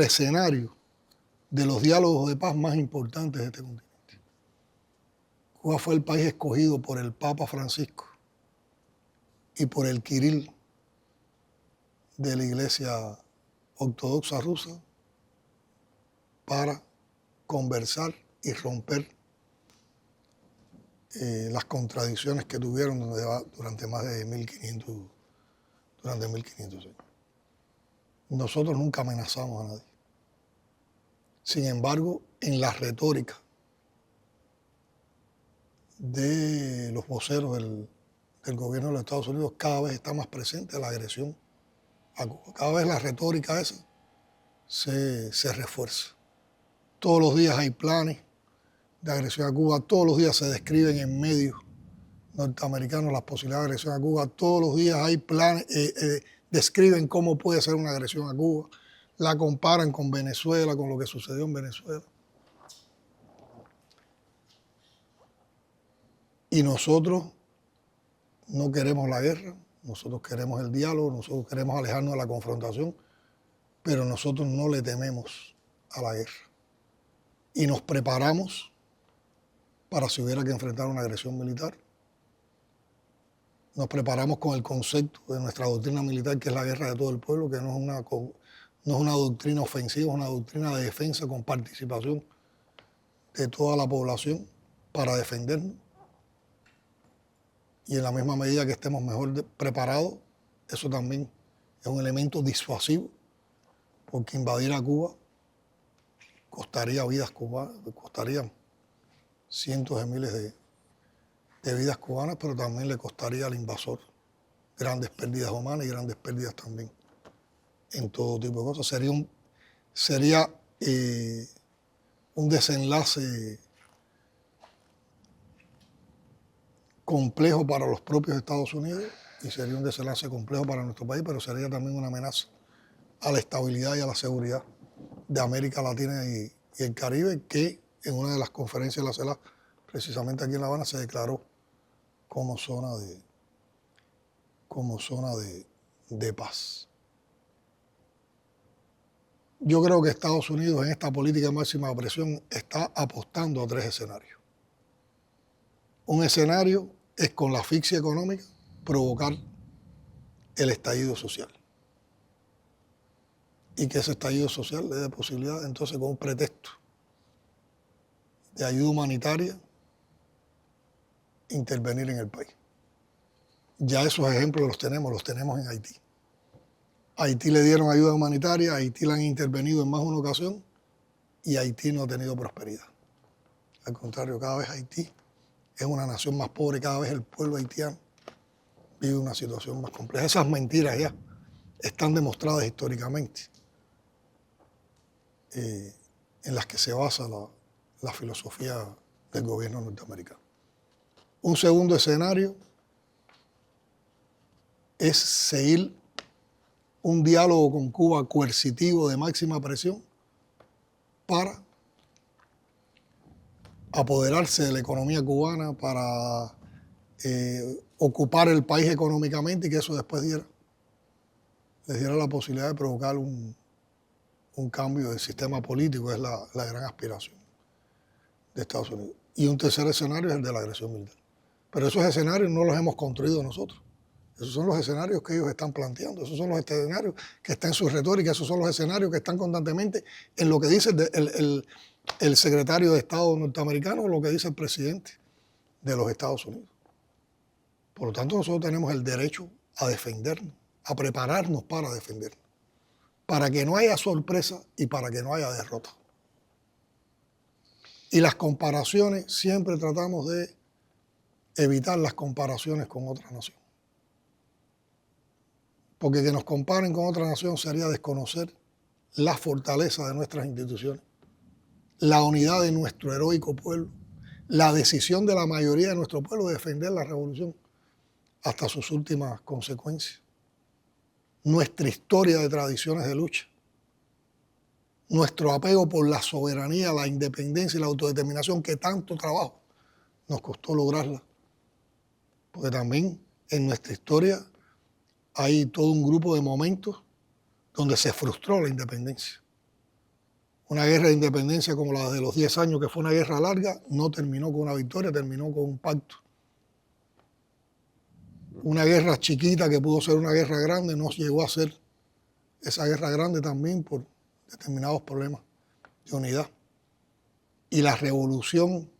escenario de los diálogos de paz más importantes de este continente. Cuba fue el país escogido por el Papa Francisco y por el Kirill de la Iglesia Ortodoxa Rusa para conversar y romper las contradicciones que tuvieron durante más de 1500 años. Nosotros nunca amenazamos a nadie. Sin embargo, en la retórica de los voceros del gobierno de los Estados Unidos cada vez está más presente la agresión a Cuba. Cada vez la retórica esa se refuerza. Todos los días hay planes de agresión a Cuba, todos los días se describen en medios norteamericanos las posibilidades de agresión a Cuba, todos los días hay planes, describen cómo puede ser una agresión a Cuba, la comparan con Venezuela, con lo que sucedió en Venezuela. Y nosotros no queremos la guerra, nosotros queremos el diálogo, nosotros queremos alejarnos de la confrontación, pero nosotros no le tememos a la guerra. Y nos preparamos para si hubiera que enfrentar una agresión militar. Nos preparamos con el concepto de nuestra doctrina militar, que es la guerra de todo el pueblo, que no es una doctrina ofensiva, es una doctrina de defensa con participación de toda la población para defendernos. Y en la misma medida que estemos mejor preparados, eso también es un elemento disuasivo, porque invadir a Cuba costaría vidas cubanas, costaría cientos de miles de vidas cubanas, pero también le costaría al invasor grandes pérdidas humanas y grandes pérdidas también en todo tipo de cosas. Sería un desenlace complejo para los propios Estados Unidos y sería un desenlace complejo para nuestro país, pero sería también una amenaza a la estabilidad y a la seguridad de América Latina y el Caribe, que en una de las conferencias de la CELAC, precisamente aquí en La Habana, se declaró como zona de paz. Yo creo que Estados Unidos en esta política de máxima presión está apostando a 3 escenarios. Un escenario es con la asfixia económica, provocar el estallido social. Y que ese estallido social le dé posibilidad, entonces, con un pretexto de ayuda humanitaria, intervenir en el país. Ya esos ejemplos los tenemos en Haití. A Haití le dieron ayuda humanitaria, a Haití le han intervenido en más de una ocasión y Haití no ha tenido prosperidad. Al contrario, cada vez Haití es una nación más pobre, cada vez el pueblo haitiano vive una situación más compleja. Esas mentiras ya están demostradas históricamente, en las que se basa la filosofía del gobierno norteamericano. Un segundo escenario es seguir un diálogo con Cuba coercitivo de máxima presión para apoderarse de la economía cubana, para ocupar el país económicamente y que eso después les diera la posibilidad de provocar un cambio del sistema político, es la gran aspiración de Estados Unidos. Y un tercer escenario es el de la agresión militar. Pero esos escenarios no los hemos construido nosotros. Esos son los escenarios que ellos están planteando, esos son los escenarios que están en su retórica, esos son los escenarios que están constantemente en lo que dice el secretario de Estado norteamericano o lo que dice el presidente de los Estados Unidos. Por lo tanto, nosotros tenemos el derecho a defendernos, a prepararnos para defendernos, para que no haya sorpresa y para que no haya derrota. Y las comparaciones, siempre tratamos de evitar las comparaciones con otra nación. Porque que nos comparen con otra nación sería desconocer la fortaleza de nuestras instituciones, la unidad de nuestro heroico pueblo, la decisión de la mayoría de nuestro pueblo de defender la revolución hasta sus últimas consecuencias, nuestra historia de tradiciones de lucha, nuestro apego por la soberanía, la independencia y la autodeterminación que tanto trabajo nos costó lograrla. Porque también en nuestra historia hay todo un grupo de momentos donde se frustró la independencia. Una guerra de independencia como la de los 10 años, que fue una guerra larga, no terminó con una victoria, terminó con un pacto. Una guerra chiquita que pudo ser una guerra grande, no llegó a ser esa guerra grande también por determinados problemas de unidad. Y la revolución,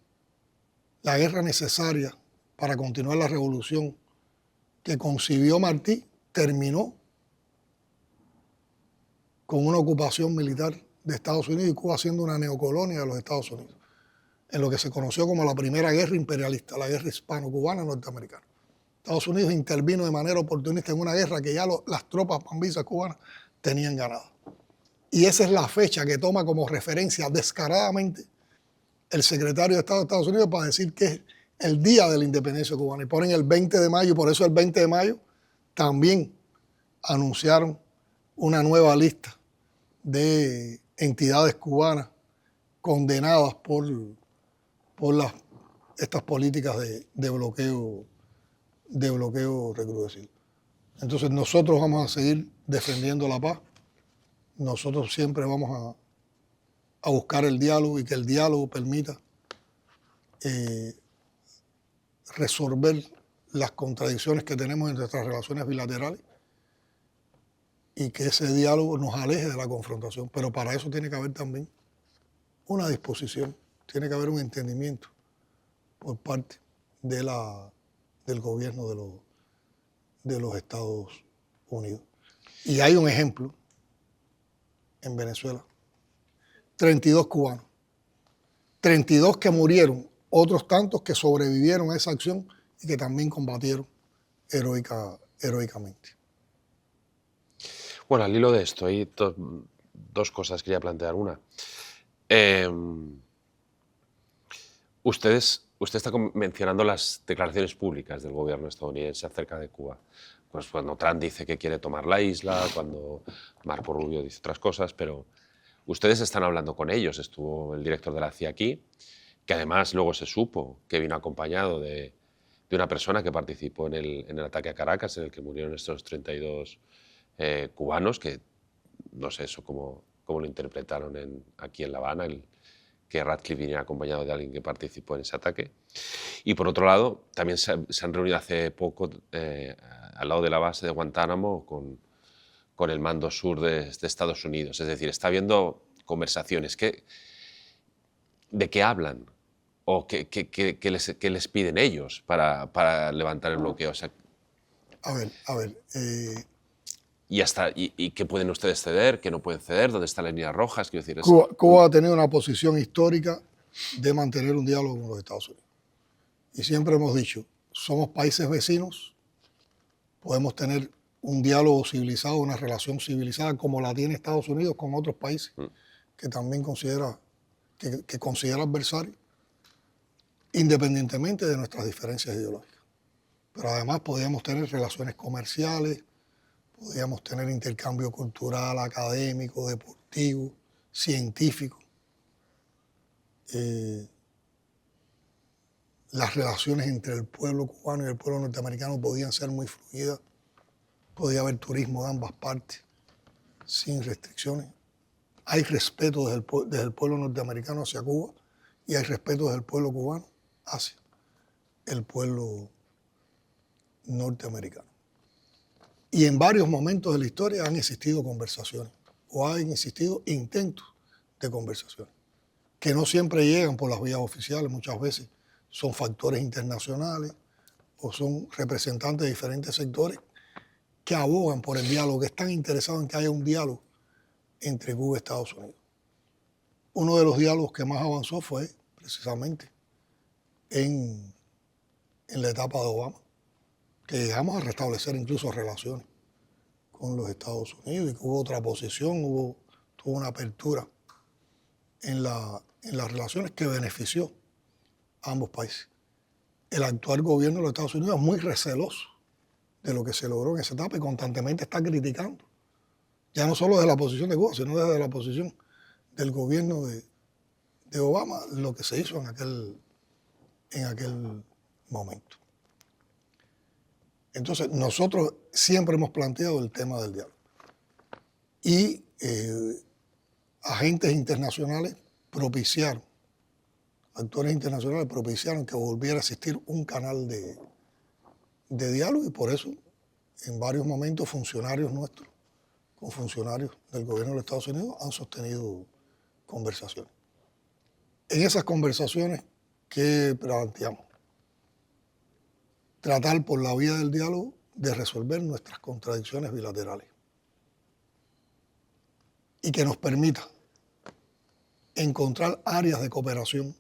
la guerra necesaria para continuar la revolución que concibió Martí, terminó con una ocupación militar de Estados Unidos y Cuba siendo una neocolonia de los Estados Unidos, en lo que se conoció como la primera guerra imperialista, la guerra hispano-cubana norteamericana. Estados Unidos intervino de manera oportunista en una guerra que ya las tropas pambisas cubanas tenían ganada. Y esa es la fecha que toma como referencia descaradamente el secretario de Estado de Estados Unidos para decir que es el día de la independencia cubana. Y ponen el 20 de mayo, por eso el 20 de mayo también anunciaron una nueva lista de entidades cubanas condenadas por estas políticas de bloqueo recrudecido. Entonces nosotros vamos a seguir defendiendo la paz, nosotros siempre vamos a buscar el diálogo y que el diálogo permita resolver las contradicciones que tenemos en nuestras relaciones bilaterales y que ese diálogo nos aleje de la confrontación. Pero para eso tiene que haber también una disposición, tiene que haber un entendimiento por parte del gobierno de los Estados Unidos. Y hay un ejemplo en Venezuela, 32 cubanos, 32 que murieron, otros tantos que sobrevivieron a esa acción y que también combatieron heroicamente. Bueno, al hilo de esto, hay dos cosas que quería plantear. Una, usted está mencionando las declaraciones públicas del gobierno estadounidense acerca de Cuba. Pues cuando Trump dice que quiere tomar la isla, cuando Marco Rubio dice otras cosas, pero ustedes están hablando con ellos. Estuvo el director de la CIA aquí, que además luego se supo que vino acompañado de una persona que participó en el ataque a Caracas, en el que murieron estos 32 cubanos, que no sé eso cómo lo interpretaron aquí en La Habana, que Ratcliffe viniera acompañado de alguien que participó en ese ataque. Y por otro lado, también se han reunido hace poco al lado de la base de Guantánamo con el mando sur de Estados Unidos. Es decir, está habiendo conversaciones. ¿De qué hablan? ¿O qué les piden ellos para levantar el bloqueo? O sea, A ver. ¿Y qué pueden ustedes ceder? ¿Qué no pueden ceder? ¿Dónde están las líneas rojas? Quiero decir, Cuba ha tenido una posición histórica de mantener un diálogo con los Estados Unidos. Y siempre hemos dicho, somos países vecinos, podemos tener un diálogo civilizado, una relación civilizada como la tiene Estados Unidos con otros países que también considera adversarios, independientemente de nuestras diferencias ideológicas. Pero además podríamos tener relaciones comerciales, podríamos tener intercambio cultural, académico, deportivo, científico. Las relaciones entre el pueblo cubano y el pueblo norteamericano podían ser muy fluidas. Podía haber turismo de ambas partes, sin restricciones. Hay respeto desde el pueblo norteamericano hacia Cuba y hay respeto desde el pueblo cubano hacia el pueblo norteamericano. Y en varios momentos de la historia han existido conversaciones o han existido intentos de conversaciones que no siempre llegan por las vías oficiales, muchas veces son factores internacionales o son representantes de diferentes sectores que abogan por el diálogo, que están interesados en que haya un diálogo entre Cuba y Estados Unidos. Uno de los diálogos que más avanzó fue precisamente en la etapa de Obama, que llegamos a restablecer incluso relaciones con los Estados Unidos y que hubo otra posición, tuvo una apertura en las relaciones que benefició a ambos países. El actual gobierno de los Estados Unidos es muy receloso de lo que se logró en esa etapa y constantemente está criticando, ya no solo desde la posición de Cuba, sino desde la posición del gobierno de Obama, lo que se hizo en aquel momento. Entonces, nosotros siempre hemos planteado el tema del diálogo. Y agentes internacionales propiciaron, actores internacionales propiciaron que volviera a existir un canal de diálogo y por eso en varios momentos funcionarios nuestros con funcionarios del gobierno de los Estados Unidos han sostenido conversaciones. En esas conversaciones, ¿qué planteamos? Tratar por la vía del diálogo de resolver nuestras contradicciones bilaterales y que nos permita encontrar áreas de cooperación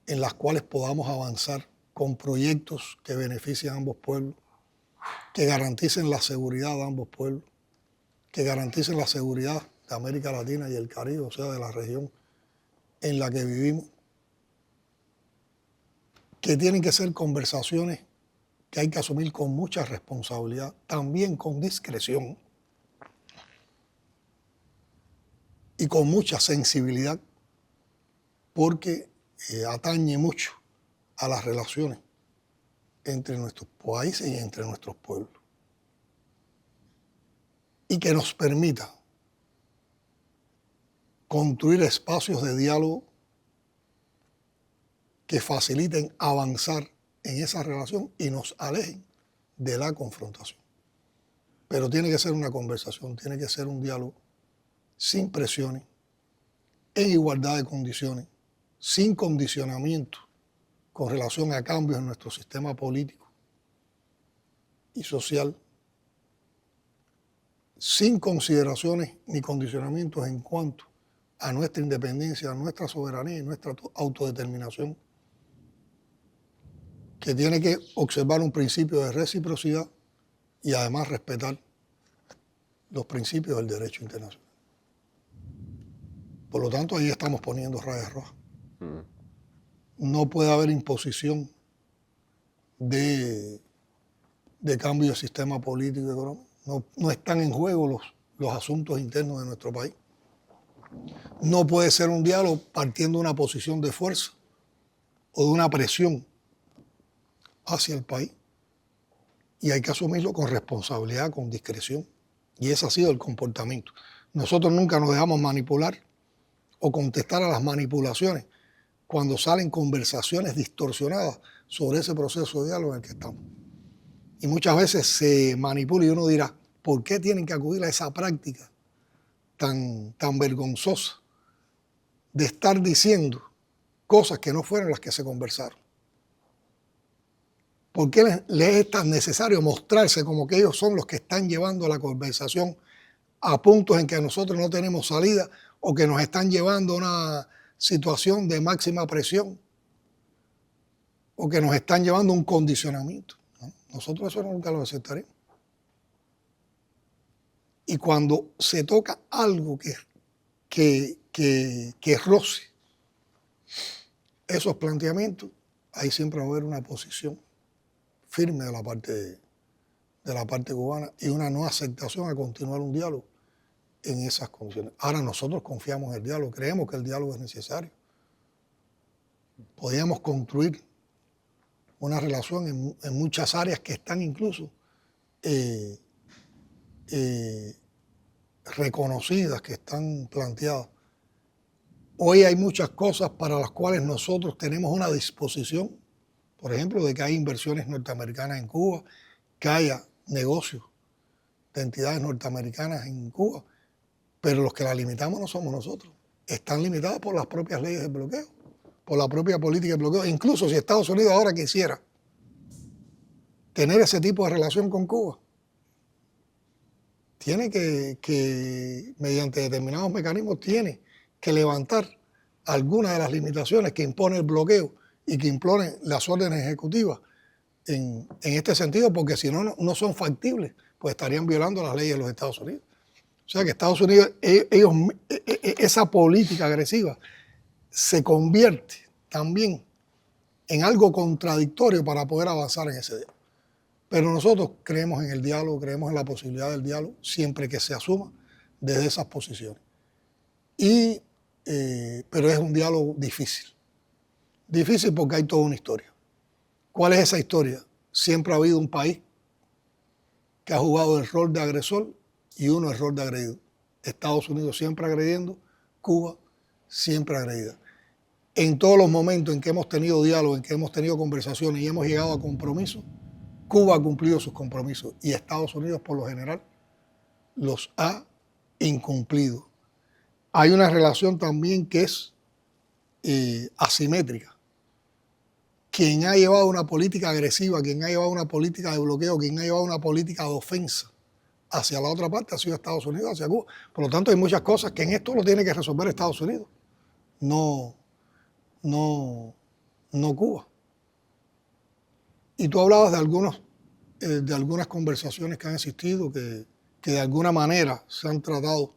en las cuales podamos avanzar con proyectos que beneficien a ambos pueblos, que garanticen la seguridad de ambos pueblos, que garanticen la seguridad de América Latina y el Caribe, o sea, de la región en la que vivimos, que tienen que ser conversaciones que hay que asumir con mucha responsabilidad, también con discreción y con mucha sensibilidad, porque atañe mucho a las relaciones entre nuestros países y entre nuestros pueblos. Y que nos permita construir espacios de diálogo que faciliten avanzar en esa relación y nos alejen de la confrontación. Pero tiene que ser una conversación, tiene que ser un diálogo sin presiones, en igualdad de condiciones, sin condicionamiento con relación a cambios en nuestro sistema político y social, sin consideraciones ni condicionamientos en cuanto a nuestra independencia, a nuestra soberanía y nuestra autodeterminación, que tiene que observar un principio de reciprocidad y además respetar los principios del derecho internacional. Por lo tanto, ahí estamos poniendo rayas rojas. No puede haber imposición de cambio de sistema político y económico. No están en juego los asuntos internos de nuestro país. No puede ser un diálogo partiendo de una posición de fuerza o de una presión hacia el país. Y hay que asumirlo con responsabilidad, con discreción. Y ese ha sido el comportamiento. Nosotros nunca nos dejamos manipular o contestar a las manipulaciones cuando salen conversaciones distorsionadas sobre ese proceso de diálogo en el que estamos. Y muchas veces se manipula y uno dirá, ¿por qué tienen que acudir a esa práctica tan vergonzosa de estar diciendo cosas que no fueron las que se conversaron? ¿Por qué les es tan necesario mostrarse como que ellos son los que están llevando la conversación a puntos en que nosotros no tenemos salida o que nos están llevando a una situación de máxima presión o que nos están llevando a un condicionamiento? ¿No? Nosotros eso nunca lo aceptaremos. Y cuando se toca algo que roce esos planteamientos, ahí siempre va a haber una posición firme de la parte cubana y una no aceptación a continuar un diálogo en esas condiciones. Ahora nosotros confiamos en el diálogo, creemos que el diálogo es necesario. Podríamos construir una relación en muchas áreas que están incluso reconocidas, que están planteadas. Hoy hay muchas cosas para las cuales nosotros tenemos una disposición, por ejemplo, de que hay inversiones norteamericanas en Cuba, que haya negocios de entidades norteamericanas en Cuba, pero los que la limitamos no somos nosotros. Están limitadas por las propias leyes de bloqueo, por la propia política de bloqueo. Incluso si Estados Unidos ahora quisiera tener ese tipo de relación con Cuba, tiene que mediante determinados mecanismos, tiene que levantar algunas de las limitaciones que impone el bloqueo y que imponen las órdenes ejecutivas en este sentido, porque si no, no son factibles, pues estarían violando las leyes de los Estados Unidos. O sea que Estados Unidos, esa política agresiva se convierte también en algo contradictorio para poder avanzar en ese diálogo. Pero nosotros creemos en el diálogo, creemos en la posibilidad del diálogo, siempre que se asuma desde esas posiciones. Pero es un diálogo difícil. Difícil porque hay toda una historia. ¿Cuál es esa historia? Siempre ha habido un país que ha jugado el rol de agresor y uno el rol de agredido. Estados Unidos siempre agrediendo, Cuba siempre agredida. En todos los momentos en que hemos tenido diálogo, en que hemos tenido conversaciones y hemos llegado a compromisos, Cuba ha cumplido sus compromisos y Estados Unidos, por lo general, los ha incumplido. Hay una relación también que es asimétrica. Quien ha llevado una política agresiva, quien ha llevado una política de bloqueo, quien ha llevado una política de ofensa hacia la otra parte ha sido Estados Unidos, hacia Cuba. Por lo tanto, hay muchas cosas que en esto lo tiene que resolver Estados Unidos, no Cuba. Y tú hablabas de algunas conversaciones que han existido, que de alguna manera se han tratado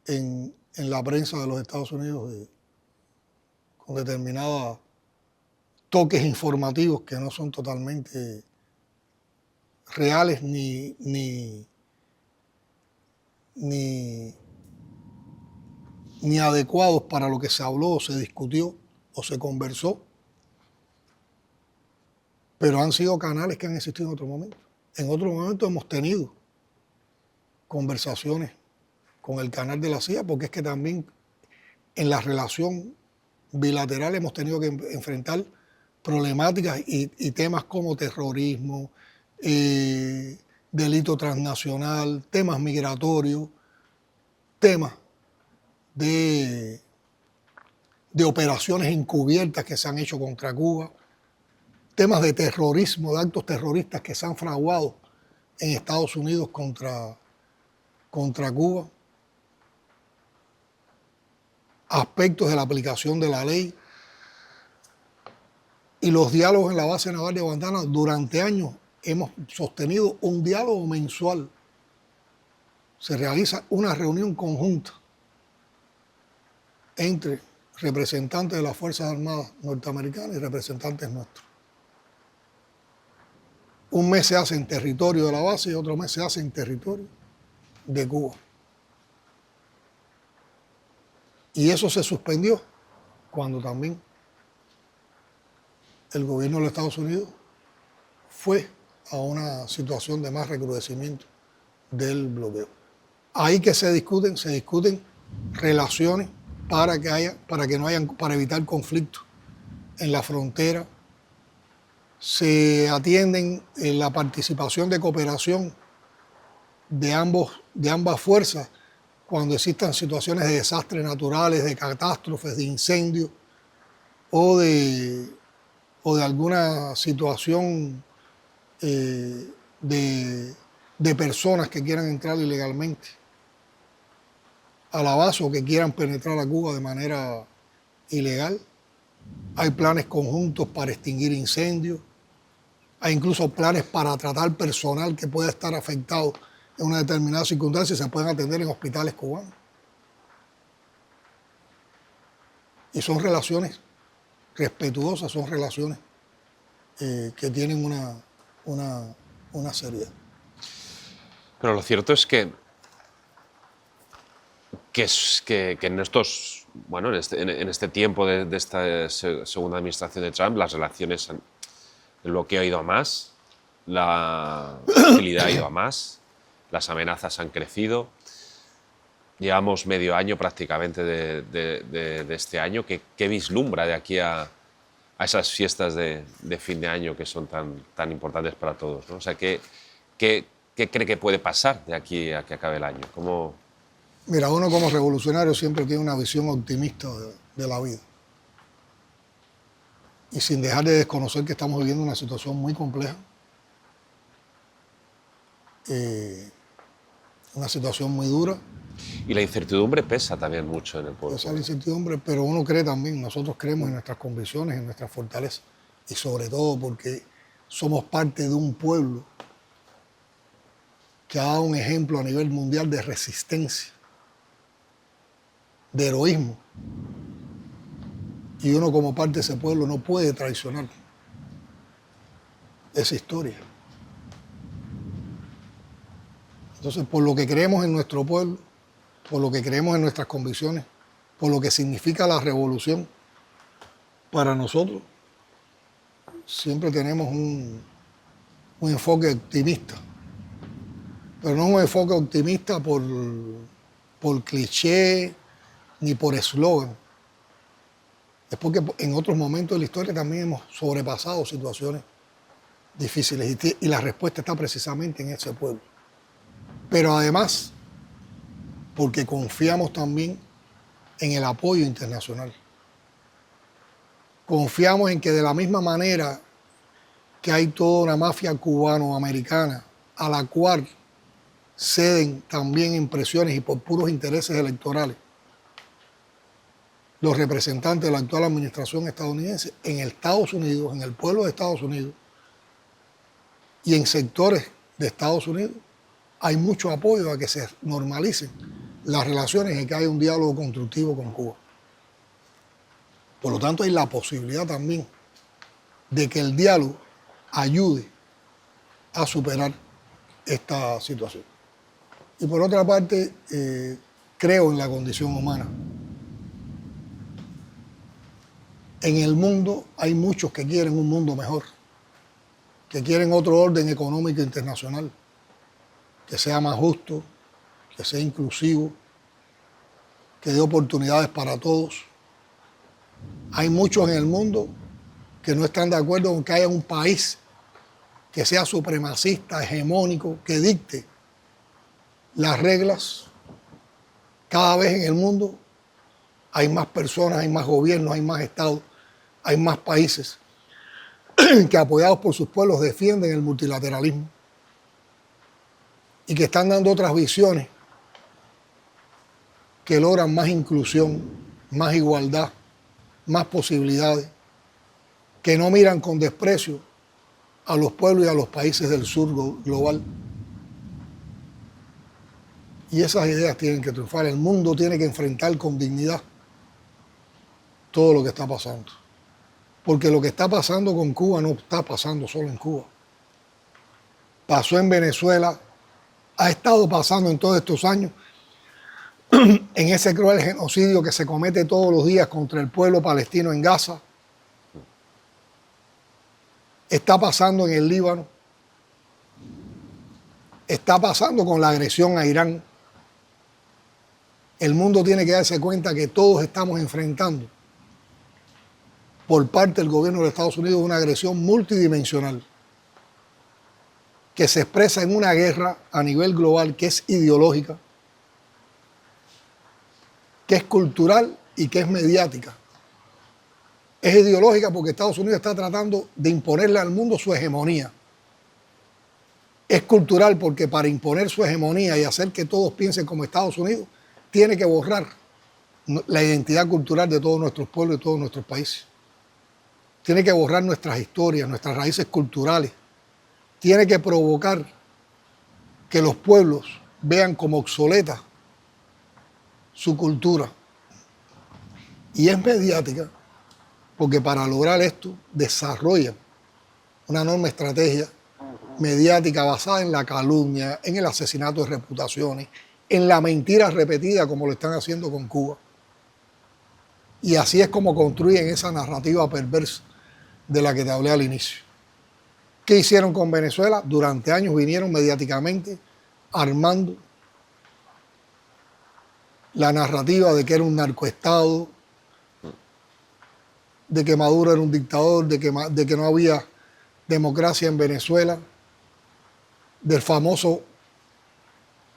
en la prensa de los Estados Unidos con determinados toques informativos que no son totalmente reales ni adecuados para lo que se habló o se discutió o se conversó, pero han sido canales que han existido en otro momento. En otro momento hemos tenido conversaciones con el canal de la CIA, porque es que también en la relación bilateral hemos tenido que enfrentar problemáticas y temas como terrorismo, delito transnacional, temas migratorios, temas de operaciones encubiertas que se han hecho contra Cuba, temas de terrorismo, de actos terroristas que se han fraguado en Estados Unidos contra Cuba, aspectos de la aplicación de la ley y los diálogos en la base naval de Guantánamo. Durante años hemos sostenido un diálogo mensual. Se realiza una reunión conjunta entre representantes de las Fuerzas Armadas norteamericanas y representantes nuestros. Un mes se hace en territorio de la base y otro mes se hace en territorio de Cuba. Y eso se suspendió cuando también el gobierno de los Estados Unidos fue a una situación de más recrudecimiento del bloqueo. Ahí que se discuten relaciones para evitar conflictos en la frontera. Se atienden en la participación de cooperación de ambas fuerzas cuando existan situaciones de desastres naturales, de catástrofes, de incendios o de alguna situación de personas que quieran entrar ilegalmente a la base o que quieran penetrar a Cuba de manera ilegal. Hay planes conjuntos para extinguir incendios. Hay incluso planes para tratar personal que pueda estar afectado en una determinada circunstancia y se pueden atender en hospitales cubanos. Y son relaciones respetuosas, son relaciones que tienen una seriedad. Pero lo cierto es que en estos, bueno, en este tiempo de esta segunda administración de Trump, las relaciones, el bloqueo ha ido a más, la hostilidad ha ido a más, las amenazas han crecido. Llevamos medio año prácticamente de este año. ¿Qué vislumbra de aquí a esas fiestas de fin de año que son tan importantes para todos, ¿no? O sea, ¿qué cree que puede pasar de aquí a que acabe el año? ¿Cómo? Mira, uno como revolucionario siempre tiene una visión optimista de la vida. Y sin dejar de desconocer que estamos viviendo una situación muy compleja, una situación muy dura. Y la incertidumbre pesa también mucho en el pueblo. Pesa la incertidumbre, pero uno cree también, nosotros creemos en nuestras convicciones, en nuestras fortalezas. Y sobre todo porque somos parte de un pueblo que ha dado un ejemplo a nivel mundial de resistencia, de heroísmo. Y uno como parte de ese pueblo no puede traicionar esa historia. Entonces, por lo que creemos en nuestro pueblo, por lo que creemos en nuestras convicciones, por lo que significa la revolución, para nosotros siempre tenemos un enfoque optimista. Pero no un enfoque optimista por cliché ni por eslogan. Es porque en otros momentos de la historia también hemos sobrepasado situaciones difíciles y la respuesta está precisamente en ese pueblo. Pero además, porque confiamos también en el apoyo internacional. Confiamos en que de la misma manera que hay toda una mafia cubano-americana a la cual ceden también en presiones y por puros intereses electorales los representantes de la actual administración estadounidense en Estados Unidos, en el pueblo de Estados Unidos y en sectores de Estados Unidos, hay mucho apoyo a que se normalicen las relaciones y que haya un diálogo constructivo con Cuba. Por lo tanto, hay la posibilidad también de que el diálogo ayude a superar esta situación. Y por otra parte, creo en la condición humana. En el mundo hay muchos que quieren un mundo mejor, que quieren otro orden económico internacional, que sea más justo, que sea inclusivo, que dé oportunidades para todos. Hay muchos en el mundo que no están de acuerdo con que haya un país que sea supremacista, hegemónico, que dicte las reglas. Cada vez en el mundo hay más personas, hay más gobiernos, hay más estados, hay más países que apoyados por sus pueblos defienden el multilateralismo y que están dando otras visiones que logran más inclusión, más igualdad, más posibilidades, que no miran con desprecio a los pueblos y a los países del sur global. Y esas ideas tienen que triunfar. El mundo tiene que enfrentar con dignidad todo lo que está pasando. Porque lo que está pasando con Cuba no está pasando solo en Cuba. Pasó en Venezuela, ha estado pasando en todos estos años, en ese cruel genocidio que se comete todos los días contra el pueblo palestino en Gaza. Está pasando en el Líbano. Está pasando con la agresión a Irán. El mundo tiene que darse cuenta que todos estamos enfrentando por parte del gobierno de Estados Unidos una agresión multidimensional que se expresa en una guerra a nivel global que es ideológica, que es cultural y que es mediática. Es ideológica porque Estados Unidos está tratando de imponerle al mundo su hegemonía. Es cultural porque para imponer su hegemonía y hacer que todos piensen como Estados Unidos, tiene que borrar la identidad cultural de todos nuestros pueblos y de todos nuestros países. Tiene que borrar nuestras historias, nuestras raíces culturales. Tiene que provocar que los pueblos vean como obsoleta su cultura. Y es mediática porque para lograr esto desarrollan una enorme estrategia mediática basada en la calumnia, en el asesinato de reputaciones, en la mentira repetida como lo están haciendo con Cuba. Y así es como construyen esa narrativa perversa de la que te hablé al inicio. ¿Qué hicieron con Venezuela? Durante años vinieron mediáticamente armando la narrativa de que era un narcoestado, de que Maduro era un dictador, de que no había democracia en Venezuela, del famoso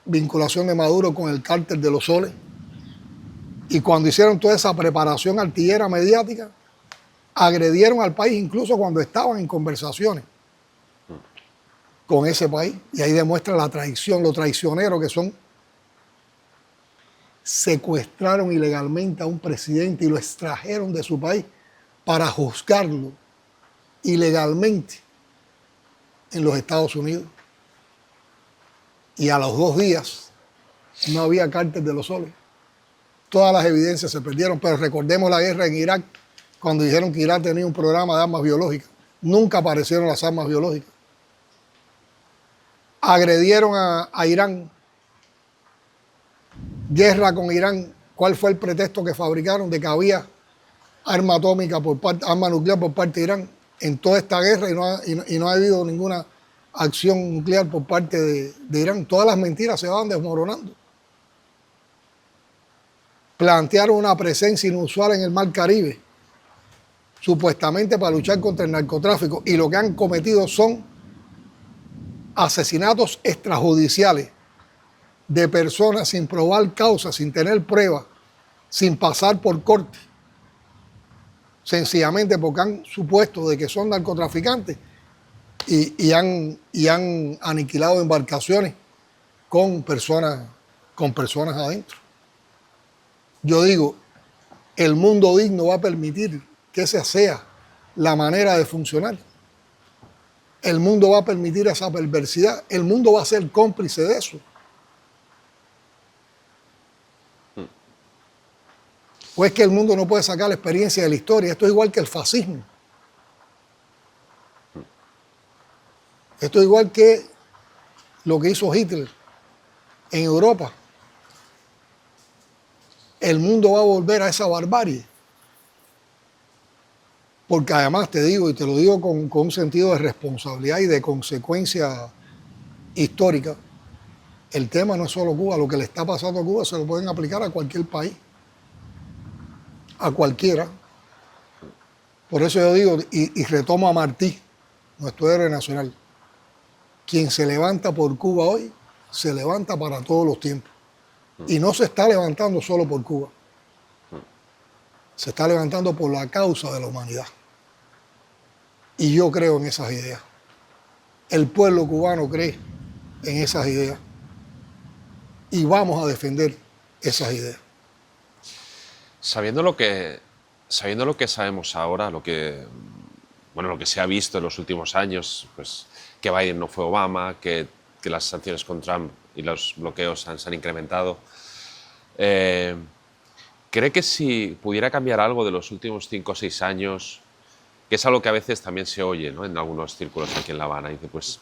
vinculación de Maduro con el cártel de los Soles. Y cuando hicieron toda esa preparación artillera mediática, agredieron al país incluso cuando estaban en conversaciones con ese país. Y ahí demuestra la traición, lo traicionero que son. Secuestraron ilegalmente a un presidente y lo extrajeron de su país para juzgarlo ilegalmente en los Estados Unidos. Y a los 2 días no había cártel de los Soles. Todas las evidencias se perdieron, pero recordemos la guerra en Irak, cuando dijeron que Irak tenía un programa de armas biológicas. Nunca aparecieron las armas biológicas. Agredieron a Irán. Guerra con Irán. ¿Cuál fue el pretexto que fabricaron? De que había arma atómica arma nuclear por parte de Irán en toda esta guerra y no ha habido ninguna acción nuclear por parte de Irán. Todas las mentiras se van desmoronando. Plantearon una presencia inusual en el Mar Caribe, supuestamente para luchar contra el narcotráfico, y lo que han cometido son asesinatos extrajudiciales de personas sin probar causa, sin tener pruebas, sin pasar por corte, sencillamente porque han supuesto de que son narcotraficantes y han aniquilado embarcaciones con personas adentro. Yo digo, el mundo digno va a permitir que esa sea la manera de funcionar. El mundo va a permitir esa perversidad. El mundo va a ser cómplice de eso. ¿O es que el mundo no puede sacar la experiencia de la historia? Esto es igual que el fascismo. Esto es igual que lo que hizo Hitler en Europa. El mundo va a volver a esa barbarie. Porque además te digo, y te lo digo con un sentido de responsabilidad y de consecuencia histórica, el tema no es solo Cuba. Lo que le está pasando a Cuba se lo pueden aplicar a cualquier país. A cualquiera. Por eso yo digo, y retomo a Martí, nuestro héroe nacional. Quien se levanta por Cuba hoy, se levanta para todos los tiempos. Y no se está levantando solo por Cuba. Se está levantando por la causa de la humanidad. Y yo creo en esas ideas. El pueblo cubano cree en esas ideas. Y vamos a defender esas ideas. Sabiendo lo que sabemos ahora, lo que se ha visto en los últimos años, pues que Biden no fue Obama, que las sanciones con Trump y los bloqueos se han incrementado, ¿cree que si pudiera cambiar algo de los últimos 5 o 6 años, que es algo que a veces también se oye, ¿no?, en algunos círculos aquí en La Habana, dice, pues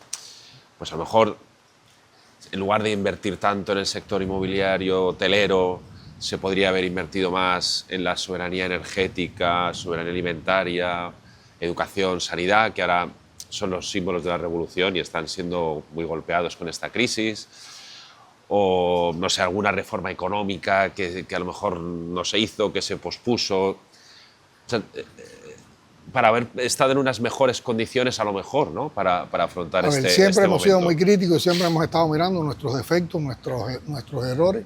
a lo mejor en lugar de invertir tanto en el sector inmobiliario, hotelero, se podría haber invertido más en la soberanía energética, soberanía alimentaria, educación, sanidad, que ahora son los símbolos de la revolución y están siendo muy golpeados con esta crisis? o no sé, alguna reforma económica que a lo mejor no se hizo, que se pospuso. O sea, para haber estado en unas mejores condiciones a lo mejor, ¿no? Para afrontar A ver, este siempre hemos sido momento. muy críticos, siempre hemos estado mirando nuestros defectos, nuestros errores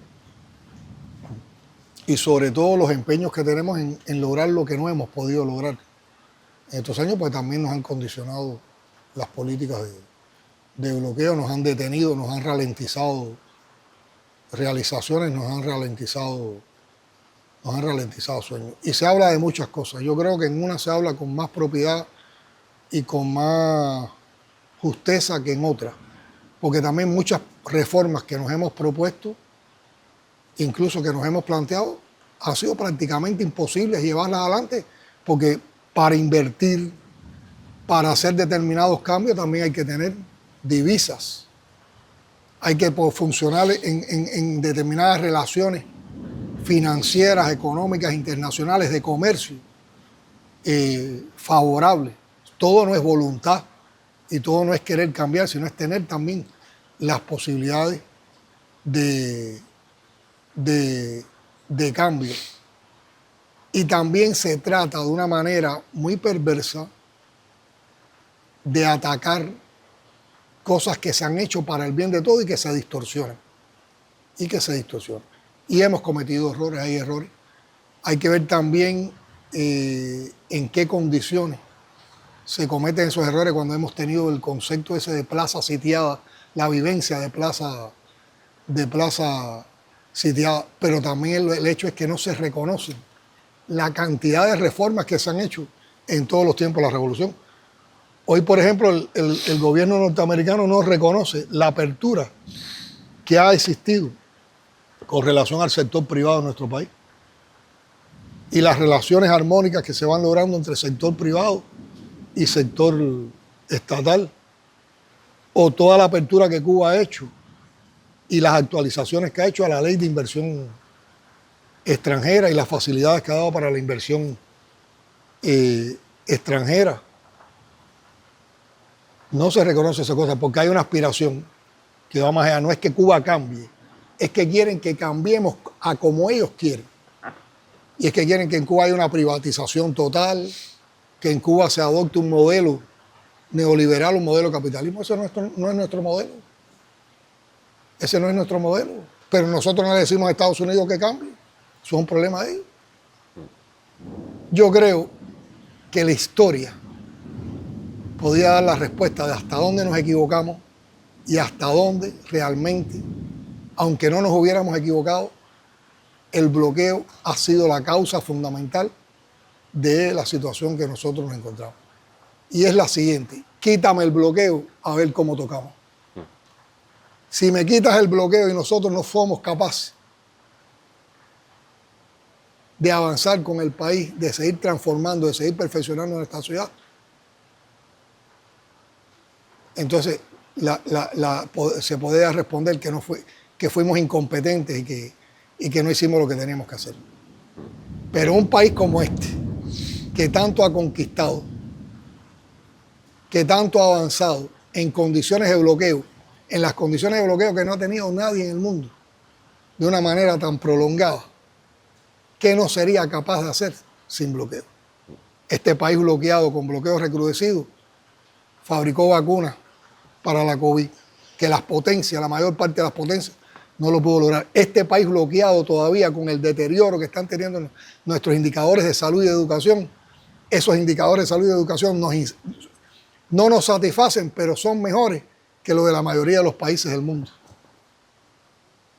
y sobre todo los empeños que tenemos en lograr lo que no hemos podido lograr en estos años, pues también nos han condicionado las políticas de bloqueo, nos han detenido, nos han ralentizado realizaciones, nos han ralentizado sueños. Y se habla de muchas cosas. Yo creo que en una se habla con más propiedad y con más justeza que en otra, porque también muchas reformas que nos hemos propuesto, incluso que nos hemos planteado, ha sido prácticamente imposible llevarlas adelante, porque para invertir, para hacer determinados cambios también hay que tener divisas, hay que funcionar en determinadas relaciones financieras, económicas, internacionales, de comercio, favorables. Todo no es voluntad y todo no es querer cambiar, sino es tener también las posibilidades de cambio. Y también se trata de una manera muy perversa de atacar cosas que se han hecho para el bien de todos y que se distorsionan. Y hemos cometido errores, hay errores. Hay que ver también en qué condiciones se cometen esos errores cuando hemos tenido el concepto ese de plaza sitiada, la vivencia de plaza sitiada, pero también el hecho es que no se reconocen la cantidad de reformas que se han hecho en todos los tiempos de la revolución. Hoy, por ejemplo, el gobierno norteamericano no reconoce la apertura que ha existido con relación al sector privado en nuestro país y las relaciones armónicas que se van logrando entre sector privado y sector estatal, o toda la apertura que Cuba ha hecho y las actualizaciones que ha hecho a la ley de inversión extranjera y las facilidades que ha dado para la inversión extranjera. No se reconoce esa cosa porque hay una aspiración que va más allá. No es que Cuba cambie, es que quieren que cambiemos a como ellos quieren. Y es que quieren que en Cuba haya una privatización total, que en Cuba se adopte un modelo neoliberal, un modelo capitalismo. Ese no es nuestro modelo. Ese no es nuestro modelo. Pero nosotros no le decimos a Estados Unidos que cambie. Eso es un problema de ellos. Yo creo que la historia podría dar la respuesta de hasta dónde nos equivocamos y hasta dónde realmente, aunque no nos hubiéramos equivocado, el bloqueo ha sido la causa fundamental de la situación que nosotros nos encontramos. Y es la siguiente: quítame el bloqueo a ver cómo tocamos. Si me quitas el bloqueo y nosotros no somos capaces de avanzar con el país, de seguir transformando, de seguir perfeccionando nuestra ciudad, entonces se podría responder que fuimos incompetentes y que no hicimos lo que teníamos que hacer. Pero un país como este, que tanto ha conquistado, que tanto ha avanzado en condiciones de bloqueo, en las condiciones de bloqueo que no ha tenido nadie en el mundo, de una manera tan prolongada, ¿qué no sería capaz de hacer sin bloqueo? Este país bloqueado, con bloqueos recrudecidos, fabricó vacunas para la COVID, que las potencias, la mayor parte de las potencias, no lo pudo lograr. Este país bloqueado todavía con el deterioro que están teniendo nuestros indicadores de salud y de educación, esos indicadores de salud y de educación no nos satisfacen, pero son mejores que los de la mayoría de los países del mundo.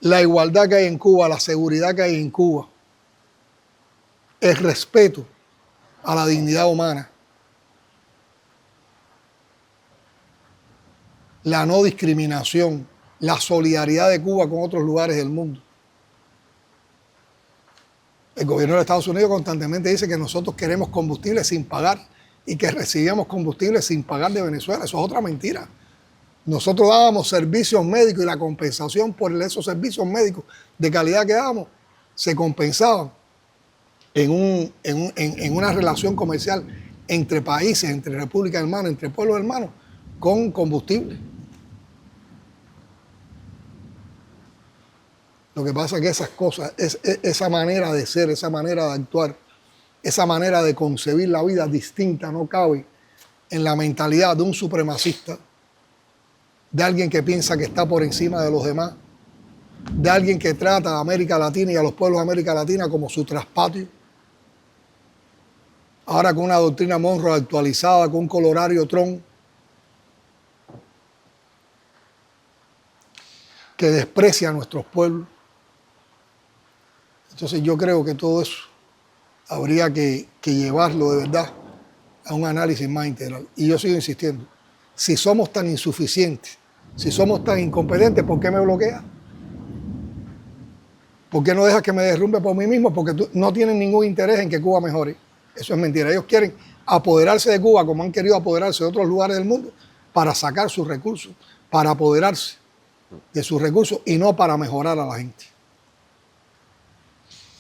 La igualdad que hay en Cuba, la seguridad que hay en Cuba, el respeto a la dignidad humana, la no discriminación, la solidaridad de Cuba con otros lugares del mundo. El gobierno de Estados Unidos constantemente dice que nosotros queremos combustible sin pagar y que recibíamos combustible sin pagar de Venezuela. Eso es otra mentira. Nosotros dábamos servicios médicos y la compensación por esos servicios médicos de calidad que dábamos se compensaban en una relación comercial entre países, entre repúblicas hermanas, entre pueblos hermanos, con combustible. Lo que pasa es que esas cosas, esa manera de ser, esa manera de actuar, esa manera de concebir la vida distinta no cabe en la mentalidad de un supremacista, de alguien que piensa que está por encima de los demás, de alguien que trata a América Latina y a los pueblos de América Latina como su traspatio. Ahora con una doctrina Monroe actualizada, con un colorario Trump, que desprecia a nuestros pueblos. Entonces yo creo que todo eso habría que llevarlo de verdad a un análisis más integral. Y yo sigo insistiendo, si somos tan insuficientes, si somos tan incompetentes, ¿por qué me bloqueas? ¿Por qué no dejas que me derrumbe por mí mismo? Porque no tienen ningún interés en que Cuba mejore. Eso es mentira. Ellos quieren apoderarse de Cuba como han querido apoderarse de otros lugares del mundo para sacar sus recursos, para apoderarse de sus recursos y no para mejorar a la gente.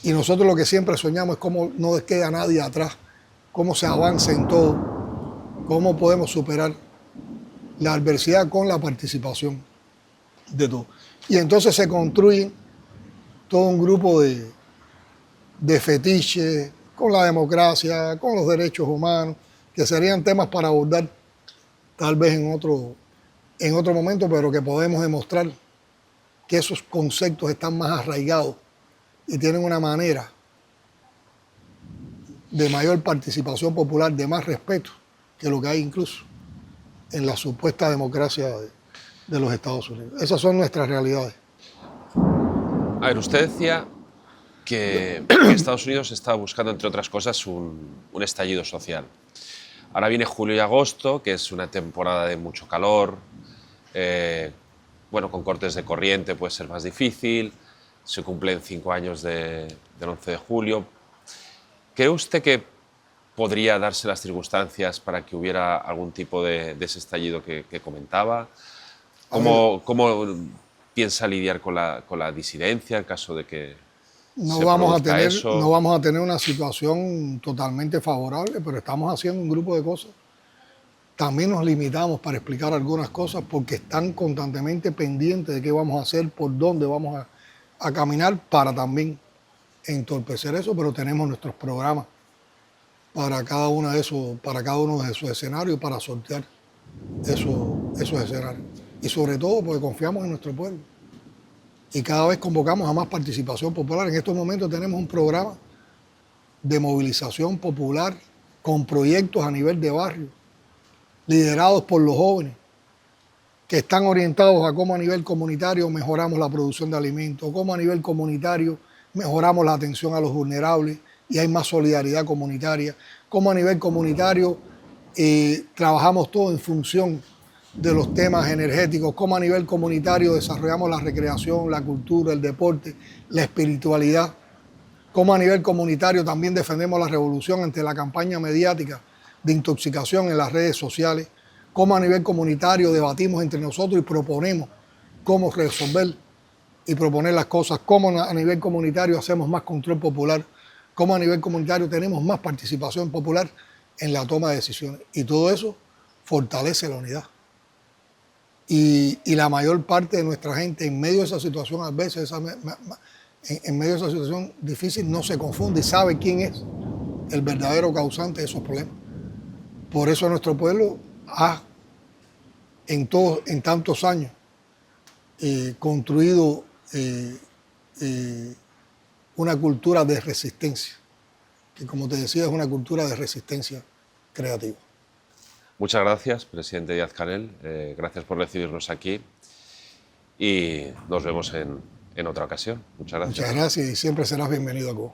Y nosotros lo que siempre soñamos es cómo no queda nadie atrás, cómo se avanza en todo, cómo podemos superar la adversidad con la participación de todos. Y entonces se construye todo un grupo de fetiches con la democracia, con los derechos humanos, que serían temas para abordar tal vez en otro momento, pero que podemos demostrar que esos conceptos están más arraigados y tienen una manera de mayor participación popular, de más respeto que lo que hay incluso en la supuesta democracia de los Estados Unidos. Esas son nuestras realidades. A ver, usted decía que Estados Unidos está buscando, entre otras cosas, un estallido social. Ahora viene julio y agosto, que es una temporada de mucho calor, bueno, con cortes de corriente puede ser más difícil, se cumplen 5 años del 11 de julio. ¿Cree usted que podría darse las circunstancias para que hubiera algún tipo de ese estallido que comentaba? ¿Cómo piensa lidiar con la disidencia en caso de que no vamos a tener una situación totalmente favorable, pero estamos haciendo un grupo de cosas. También nos limitamos para explicar algunas cosas porque están constantemente pendientes de qué vamos a hacer, por dónde vamos a caminar para también entorpecer eso, pero tenemos nuestros programas para cada uno de esos escenarios, para sortear esos escenarios. Y sobre todo porque confiamos en nuestro pueblo. Y cada vez convocamos a más participación popular. En estos momentos tenemos un programa de movilización popular con proyectos a nivel de barrio, liderados por los jóvenes, que están orientados a cómo a nivel comunitario mejoramos la producción de alimentos, cómo a nivel comunitario mejoramos la atención a los vulnerables y hay más solidaridad comunitaria, cómo a nivel comunitario trabajamos todo en función de los temas energéticos, cómo a nivel comunitario desarrollamos la recreación, la cultura, el deporte, la espiritualidad, cómo a nivel comunitario también defendemos la revolución ante la campaña mediática de intoxicación en las redes sociales, cómo a nivel comunitario debatimos entre nosotros y proponemos cómo resolver y proponer las cosas, cómo a nivel comunitario hacemos más control popular, cómo a nivel comunitario tenemos más participación popular en la toma de decisiones. Y todo eso fortalece la unidad. Y la mayor parte de nuestra gente, en medio de esa situación, a veces, en medio de esa situación difícil, no se confunde y sabe quién es el verdadero causante de esos problemas. Por eso nuestro pueblo ha, en tantos años, construido una cultura de resistencia, que como te decía es una cultura de resistencia creativa. Muchas gracias, presidente Díaz-Canel. Gracias por recibirnos aquí y nos vemos en otra ocasión. Muchas gracias. Muchas gracias y siempre serás bienvenido a Cuba.